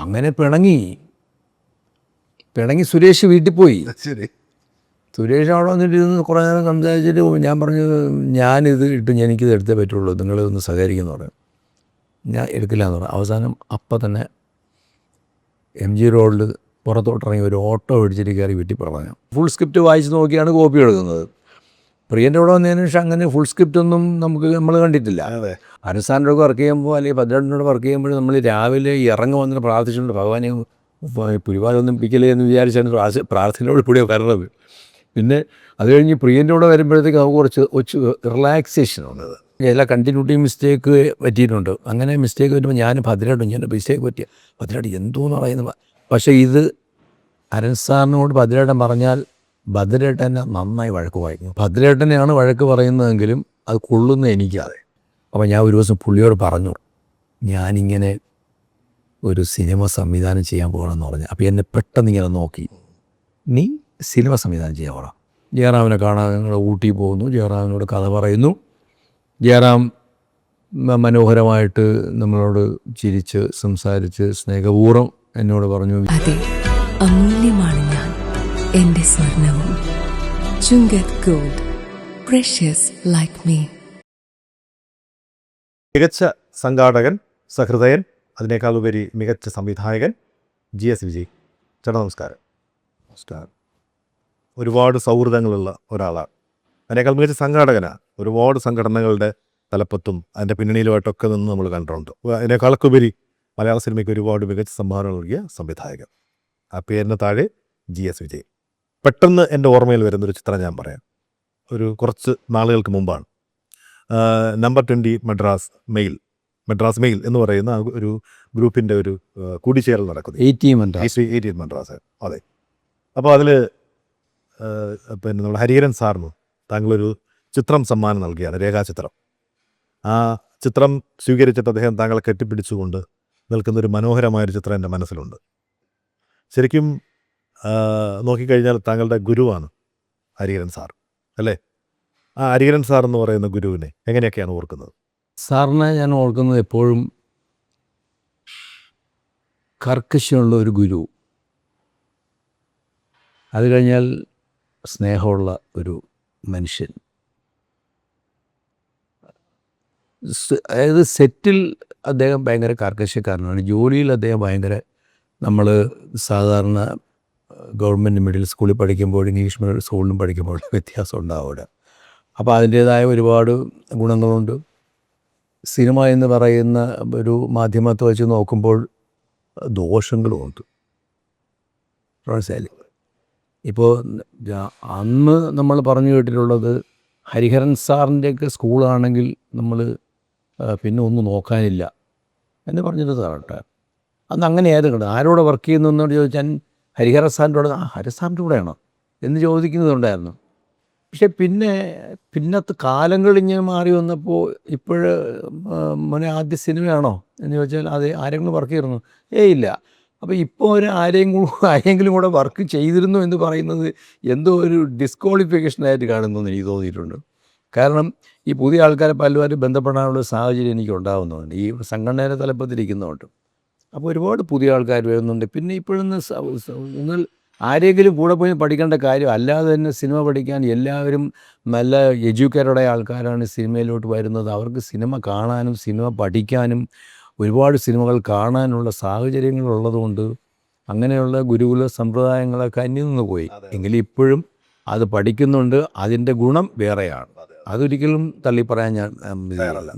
അങ്ങനെ പിണങ്ങി സുരേഷ് വീട്ടിൽ പോയി. ശരി. സുരേഷ് അവിടെ വന്നിട്ട് ഇരുന്ന് കുറേ നേരം സംസാരിച്ചിട്ട് ഞാൻ പറഞ്ഞു, ഞാനിത് എനിക്കിത് എടുത്തേ പറ്റുള്ളൂ, നിങ്ങളൊന്ന് സഹകരിക്കുന്നു പറഞ്ഞു. ഞാൻ എടുക്കില്ല എന്ന് പറഞ്ഞു. അവസാനം അപ്പം തന്നെ MG റോഡിൽ പുറത്തോട്ടിറങ്ങി ഒരു ഓട്ടോ പിടിച്ചിട്ട് കയറി വീട്ടിൽ പറഞ്ഞു. ഫുൾ സ്ക്രിപ്റ്റ് വായിച്ച് നോക്കിയാണ് കോപ്പി എടുക്കുന്നത്. പ്രിയൻ്റെ കൂടെ വന്നതിന് ശേഷം അങ്ങനെ ഫുൾ സ്ക്രിപ്റ്റ് ഒന്നും നമ്മൾ കണ്ടിട്ടില്ല. അനുസാറിനോട് വർക്ക് ചെയ്യുമ്പോൾ അല്ലെങ്കിൽ ഭദ്രനോട് വർക്ക് ചെയ്യുമ്പോൾ നമ്മൾ രാവിലെ ഇറങ്ങി വന്നിട്ട് പ്രാർത്ഥിച്ചിട്ടുണ്ട്, ഭഗവാനെ പുരിവാലൊന്നും പിക്കലേ എന്ന് വിചാരിച്ചാണ് പ്രാർത്ഥനയോട് കൂടിയാണ് വരണത്. പിന്നെ അത് കഴിഞ്ഞ് പ്രിയൻ്റെ കൂടെ വരുമ്പോഴത്തേക്ക് നമുക്ക് കുറച്ച് റിലാക്സേഷൻ ഉള്ളത്. എല്ലാ കണ്ടിന്യൂറ്റി മിസ്റ്റേക്ക് പറ്റിയിട്ടുണ്ട്. അങ്ങനെ മിസ്റ്റേക്ക് പറ്റുമ്പോൾ ഞാൻ ഭദ്രയോടും ഞാൻ മിസ്റ്റേക്ക് പറ്റിയ ഭദ്രയോട് എന്തോന്ന് പറയുന്നത്. പക്ഷേ ഇത് അരൻസാറിനോട് ഭദ്രേട്ടൻ പറഞ്ഞാൽ ഭദ്രേട്ടനെ നന്നായി വഴക്ക് വായിക്കും. ഭദ്രേട്ടനെയാണ് വഴക്ക് പറയുന്നതെങ്കിലും അത് കൊള്ളുന്ന എനിക്കാതെ. അപ്പോൾ ഞാൻ ഒരു ദിവസം പുള്ളിയോട് പറഞ്ഞു, ഞാനിങ്ങനെ ഒരു സിനിമ സംവിധാനം ചെയ്യാൻ പോകണമെന്ന് പറഞ്ഞു. അപ്പോൾ എന്നെ പെട്ടെന്ന് ഇങ്ങനെ നോക്കി, നീ സിനിമ സംവിധാനം ചെയ്യാൻ പോകണം. ജയറാമിനെ കാണാൻ ഞങ്ങൾ ഊട്ടി പോകുന്നു, ജയറാമിനോട് കഥ പറയുന്നു. ജയറാം മനോഹരമായിട്ട് നമ്മളോട് ചിരിച്ച് സംസാരിച്ച് സ്നേഹപൂർവ്വം എന്നോട് പറഞ്ഞു, അതെ, അമൂല്യമാണ് ഞാൻ, എൻ്റെ സ്വർണവും. Chungath gold, precious like me. മികച്ച സംഘാടകൻ, സഹൃദയൻ, അതിനേക്കാൾ ഉപരി മികച്ച സംവിധായകൻ GS വിജയ്. ചേട്ടാ നമസ്കാരം. നമസ്കാരം. ഒരുപാട് സൗഹൃദങ്ങളുള്ള ഒരാളാണ്. അതിനേക്കാൾ മികച്ച സംഘാടകനാണ്. ഒരുപാട് സംഘടനകളുടെ തലപ്പത്തും അതിൻ്റെ പിന്നണിയിലുമായിട്ടൊക്കെ നിന്ന് നമ്മൾ കണ്ടിട്ടുണ്ട്. അതിനേക്കാളൊക്കെ ഉപരി മലയാള സിനിമയ്ക്ക് ഒരുപാട് മികച്ച സംഭാവന നൽകിയ സംവിധായകൻ. ആ പേരിന് താഴെ GS വിജയ്. പെട്ടെന്ന് എൻ്റെ ഓർമ്മയിൽ വരുന്നൊരു ചിത്രം ഞാൻ പറയാം. കുറച്ച് നാളുകൾക്ക് മുമ്പാണ് നമ്പർ 20 മദ്രാസ് മെയിൽ എന്ന് പറയുന്ന ഒരു ഗ്രൂപ്പിൻ്റെ ഒരു കൂടിച്ചേരൽ നടക്കുന്നത്. 18 മദ്രാസ്. അതെ. അപ്പോൾ അതിൽ പിന്നെ നമ്മൾ ഹരിഹരൻ സാറിന് താങ്കളൊരു ചിത്രം സമ്മാനം നൽകിയാണ്, രേഖാചിത്രം. ആ ചിത്രം സ്വീകരിച്ചിട്ട് അദ്ദേഹം താങ്കളെ കെട്ടിപ്പിടിച്ചുകൊണ്ട് നിൽക്കുന്നൊരു മനോഹരമായൊരു ചിത്രം എൻ്റെ മനസ്സിലുണ്ട്. ശരിക്കും നോക്കിക്കഴിഞ്ഞാൽ താങ്കളുടെ ഗുരുവാണ് ഹരിഹരൻ സാർ, അല്ലേ? ആ ഹരിഹരൻ സാർ എന്ന് പറയുന്ന ഗുരുവിനെ എങ്ങനെയൊക്കെയാണ് ഓർക്കുന്നത്? സാറിനെ ഞാൻ ഓർക്കുന്നത് എപ്പോഴും കർക്കശമുള്ള ഒരു ഗുരു, അത് കഴിഞ്ഞാൽ സ്നേഹമുള്ള ഒരു മനുഷ്യൻ. അതായത് സെറ്റിൽ അദ്ദേഹം ഭയങ്കര കർക്കശക്കാരനാണ്, ജോലിയിൽ അദ്ദേഹം ഭയങ്കര, നമ്മൾ സാധാരണ ഗവൺമെൻറ് മിഡിൽ സ്കൂളിൽ പഠിക്കുമ്പോൾ ഇംഗ്ലീഷ് മിഡിൽ സ്കൂളിലും പഠിക്കുമ്പോൾ വ്യത്യാസം ഉണ്ടാവും അവിടെ. അപ്പോൾ അതിൻ്റേതായ ഒരുപാട് ഗുണങ്ങളുണ്ട്. സിനിമ എന്ന് പറയുന്ന ഒരു മാധ്യമത്തെ വെച്ച് നോക്കുമ്പോൾ ദോഷങ്ങളുമുണ്ട്. മനസ്സിലായില്ലേ? ഇപ്പോൾ അന്ന് നമ്മൾ പറഞ്ഞു കേട്ടിട്ടുള്ളത് ഹരിഹരൻ സാറിൻ്റെയൊക്കെ സ്കൂളാണെങ്കിൽ നമ്മൾ പിന്നെ ഒന്നും നോക്കാനില്ല എന്ന് പറഞ്ഞിട്ട് കേട്ടോ. അന്ന് അങ്ങനെയായിരുന്നു. ആരോടെ വർക്ക് ചെയ്യുന്നതെന്നോട് ചോദിച്ചാൽ ഹരിഹരൻ സാറിൻ്റെ കൂടെ, ഹരിസാറിൻ്റെ കൂടെയാണോ എന്ന് ചോദിക്കുന്നതുണ്ടായിരുന്നു. പക്ഷെ പിന്നത്തെ കാലങ്ങൾ ഇങ്ങനെ മാറി വന്നപ്പോൾ മോനെ ആദ്യ സിനിമയാണോ എന്ന് ചോദിച്ചാൽ അതെ. ആരെങ്കിലും വർക്ക് ചെയ്തിരുന്നു? ഇല്ല. അപ്പോൾ ഇപ്പോൾ ആരെങ്കിലും കൂടെ വർക്ക് ചെയ്തിരുന്നു എന്ന് പറയുന്നത് എന്തോ ഒരു ഡിസ്ക്വാളിഫിക്കേഷനായിട്ട് കാണുന്നു എനിക്ക് തോന്നിയിട്ടുണ്ട്. കാരണം ഈ പുതിയ ആൾക്കാരെ പലരും ബന്ധപ്പെടാനുള്ള സാഹചര്യം എനിക്ക് ഉണ്ടാകുന്നുണ്ട്, ഈ സംഘടനയുടെ തലപ്പത്തിരിക്കുന്നതുകൊണ്ട്. അപ്പോൾ ഒരുപാട് പുതിയ ആൾക്കാർ വരുന്നുണ്ട്. പിന്നെ ഇപ്പോഴൊന്ന് നിങ്ങൾ ആരെങ്കിലും കൂടെ പോയി പഠിക്കേണ്ട കാര്യം അല്ലാതെ തന്നെ സിനിമ പഠിക്കാൻ എല്ലാവരും നല്ല എഡ്യൂക്കേറ്റഡായ ആൾക്കാരാണ് സിനിമയിലോട്ട് വരുന്നത്. അവർക്ക് സിനിമ കാണാനും സിനിമ പഠിക്കാനും ഒരുപാട് സിനിമകൾ കാണാനുള്ള സാഹചര്യങ്ങളുള്ളതുകൊണ്ട് അങ്ങനെയുള്ള ഗുരുകുല സമ്പ്രദായങ്ങളൊക്കെ അന്യം നിന്ന് പോയി. എങ്കിലും ഇപ്പോഴും അത് പഠിക്കുന്നുണ്ട്. അതിൻ്റെ ഗുണം വേറെയാണ്. അതൊരിക്കലും തള്ളിപ്പറയാൻ ഞാൻ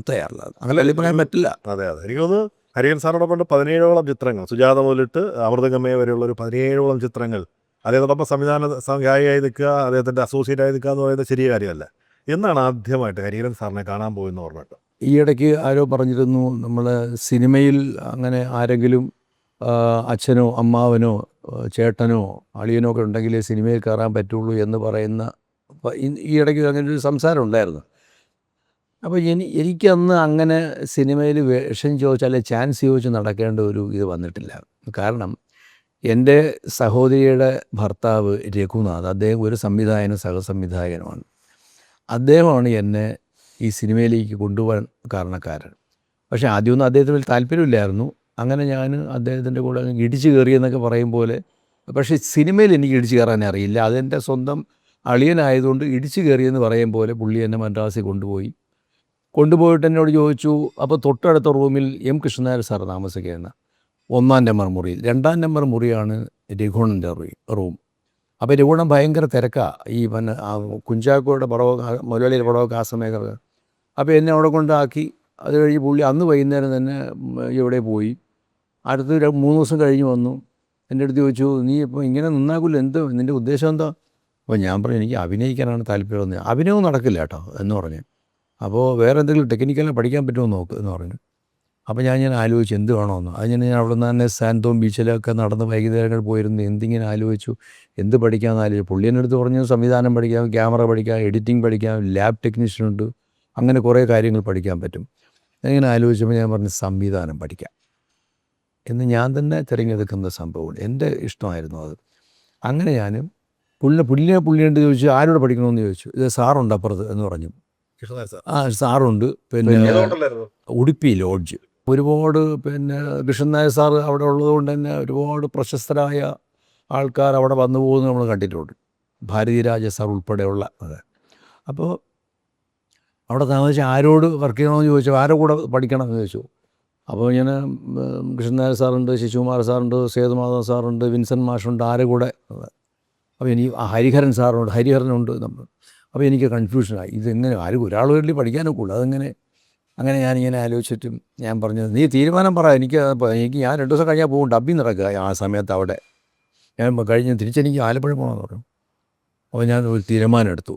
തയ്യാറല്ല. അങ്ങനെ തള്ളിപ്പറയാൻ പറ്റില്ല. അതെ. എനിക്ക് തോന്നുന്നു ഹരിഹരൻ സാറിനോടൊപ്പം 17ഓളം ചിത്രങ്ങൾ, സുജാത മുതലിട്ട് അമൃതഗമയ വരെയുള്ള ഒരു 17ഓളം ചിത്രങ്ങൾ അദ്ദേഹത്തോടൊപ്പം സംവിധായകയായി നിൽക്കുക, അദ്ദേഹത്തിൻ്റെ അസോസിയേറ്റായി നിൽക്കുക എന്ന് പറയുന്നത് ചെറിയ കാര്യമല്ല. എന്നാണ് ആദ്യമായിട്ട് ഹരിഹരൻ സാറിനെ കാണാൻ പോയെന്ന് ഓർമ്മ? ഈ ഇടയ്ക്ക് ആരോ പറഞ്ഞിരുന്നു, നമ്മൾ സിനിമയിൽ അങ്ങനെ ആരെങ്കിലും അച്ഛനോ അമ്മാവനോ ചേട്ടനോ അളിയനോ ഒക്കെ ഉണ്ടെങ്കിലേ സിനിമയിൽ കയറാൻ പറ്റുള്ളൂ എന്ന് പറയുന്ന ഈ ഇടയ്ക്ക് അങ്ങനെ ഒരു സംസാരം ഉണ്ടായിരുന്നു. അപ്പോൾ എനിക്കന്ന് അങ്ങനെ സിനിമയിൽ വേഷം ചോദിച്ചാൽ ചാൻസ് ചോദിച്ച് നടക്കേണ്ട ഒരു ഇത് വന്നിട്ടില്ല. കാരണം എൻ്റെ സഹോദരിയുടെ ഭർത്താവ് രഘുനാഥ്, അദ്ദേഹം ഒരു സംവിധായകനും സഹസംവിധായകനുമാണ്. അദ്ദേഹമാണ് എന്നെ ഈ സിനിമയിലേക്ക് കൊണ്ടുപോകാൻ കാരണക്കാരൻ. പക്ഷേ ആദ്യമൊന്നും അദ്ദേഹത്തിന് വലിയ താല്പര്യമില്ലായിരുന്നു. അങ്ങനെ ഞാൻ അദ്ദേഹത്തിൻ്റെ കൂടെ അങ്ങ് ഇടിച്ചു കയറിയെന്നൊക്കെ പറയും പോലെ. പക്ഷേ സിനിമയിൽ എനിക്ക് ഇടിച്ചു കയറാൻ അറിയില്ല. അതെൻ്റെ സ്വന്തം അളിയനായതുകൊണ്ട് ഇടിച്ചു കയറിയെന്ന് പറയും പോലെ പുള്ളി എന്നെ മദ്രാസിൽ കൊണ്ടുപോയിട്ട് എന്നോട് ചോദിച്ചു. അപ്പോൾ തൊട്ടടുത്ത റൂമിൽ എം കൃഷ്ണനായർ സാർ താമസിക്കുന്ന 1-ാം നമ്പർ മുറിയിൽ, 2-ാം നമ്പർ മുറിയാണ് രഘുണൻ്റെ റൂം. അപ്പോൾ രഘുണൻ ഭയങ്കര തിരക്കാണ്. ഈ പിന്നെ കുഞ്ചാക്കോയുടെ പടമൊക്കെ, മുരളിയുടെ പടമൊക്കെ ആ സമയമൊക്കെ. അപ്പോൾ എന്നെ അവിടെ കൊണ്ടാക്കി. അത് കഴിഞ്ഞ് പുള്ളി അന്ന് വൈകുന്നേരം തന്നെ ഇവിടെ പോയി. അടുത്ത് 3 ദിവസം കഴിഞ്ഞ് വന്നു. എൻ്റെ അടുത്ത് ചോദിച്ചു, നീ ഇപ്പോൾ ഇങ്ങനെ നിന്നാക്കില്ല, എന്ത് നിൻ്റെ ഉദ്ദേശം എന്താ? അപ്പോൾ ഞാൻ പറഞ്ഞു, എനിക്ക് അഭിനയിക്കാനാണ് താല്പര്യമെന്ന്. അഭിനയവും നടക്കില്ല കേട്ടോ എന്ന് പറഞ്ഞു. അപ്പോൾ വേറെ എന്തെങ്കിലും ടെക്നിക്കലായി പഠിക്കാൻ പറ്റുമോ നോക്ക് എന്ന് പറഞ്ഞു. അപ്പോൾ ഞാൻ ആലോചിച്ചു എന്ത് വേണമെന്ന്. ഞാൻ അവിടെ നിന്ന് തന്നെ സാൻതോം ബീച്ചിലൊക്കെ നടന്ന് വൈകുന്നേരങ്ങൾ പോയിരുന്നു. എന്തിങ്ങനെ ആലോചിച്ചു, എന്ത് പഠിക്കാമെന്ന് ആലോചിച്ചു. പുള്ളി എൻ്റെ അടുത്ത് പറഞ്ഞു, സംവിധാനം പഠിക്കാം, ക്യാമറ പഠിക്കാം, എഡിറ്റിംഗ് പഠിക്കാം, ലാബ് ടെക്നീഷ്യനുണ്ട്, അങ്ങനെ കുറേ കാര്യങ്ങൾ പഠിക്കാൻ പറ്റും. ഇങ്ങനെ ആലോചിച്ചപ്പോൾ ഞാൻ പറഞ്ഞു, സംവിധാനം പഠിക്കാം എന്ന് ഞാൻ തന്നെ തിരഞ്ഞെടുക്കുന്ന സംഭവമാണ്. എൻ്റെ ഇഷ്ടമായിരുന്നു അത്. അങ്ങനെ ഞാൻ പുള്ളിയോട് ചോദിച്ചു, ആരോട് പഠിക്കണമെന്ന് ചോദിച്ചു. ഇത് സാറുണ്ട് അപ്പുറത്ത് എന്ന് പറഞ്ഞു. സാറുണ്ട്. പിന്നെ ഉടുപ്പി ലോഡ്ജ് ഒരുപാട്, പിന്നെ കൃഷ്ണൻ നായർ സാറ് അവിടെ ഉള്ളതുകൊണ്ട് തന്നെ ഒരുപാട് പ്രശസ്തരായ ആൾക്കാർ അവിടെ വന്നു പോകുന്നത് നമ്മൾ കണ്ടിട്ടുണ്ട്. ഭാരതീരാജ സാർ ഉൾപ്പെടെയുള്ള. അതെ. അപ്പോൾ അവിടെ താമസിച്ച് ആരോട് വർക്ക് ചെയ്യണമെന്ന് ചോദിച്ചു, ആരോ കൂടെ പഠിക്കണമെന്ന് ചോദിച്ചു. അപ്പോൾ ഞാൻ കൃഷ്ണൻ നായർ സാറുണ്ട്, ശശികുമാർ സാറുണ്ട്, സേതുമാധവൻ സാറുണ്ട്, വിൻസെൻ്റ് മാഷുണ്ട്, ആരെ കൂടെ. അപ്പോൾ എനിക്ക് ഹരിഹരനുണ്ട് നമ്മൾ. അപ്പോൾ എനിക്ക് കൺഫ്യൂഷനായി, ഇതെങ്ങനെ ഒരാൾ വേണ്ടി പഠിക്കാനൊക്കെ ഉള്ളൂ, അതെങ്ങനെ. അങ്ങനെ ഞാനിങ്ങനെ ആലോചിച്ചിട്ടും ഞാൻ പറഞ്ഞത്, നീ തീരുമാനം പറ, എനിക്ക് ഞാൻ 2 ദിവസം കഴിഞ്ഞാൽ പോകും, ഡബ്ബിങ് നടക്കുക ആ സമയത്ത് അവിടെ. ഞാൻ കഴിഞ്ഞ് തിരിച്ചെനിക്ക് ആലപ്പുഴ പോകണമെന്ന് പറഞ്ഞു. അപ്പോൾ ഞാൻ ഒരു തീരുമാനം എടുത്തു.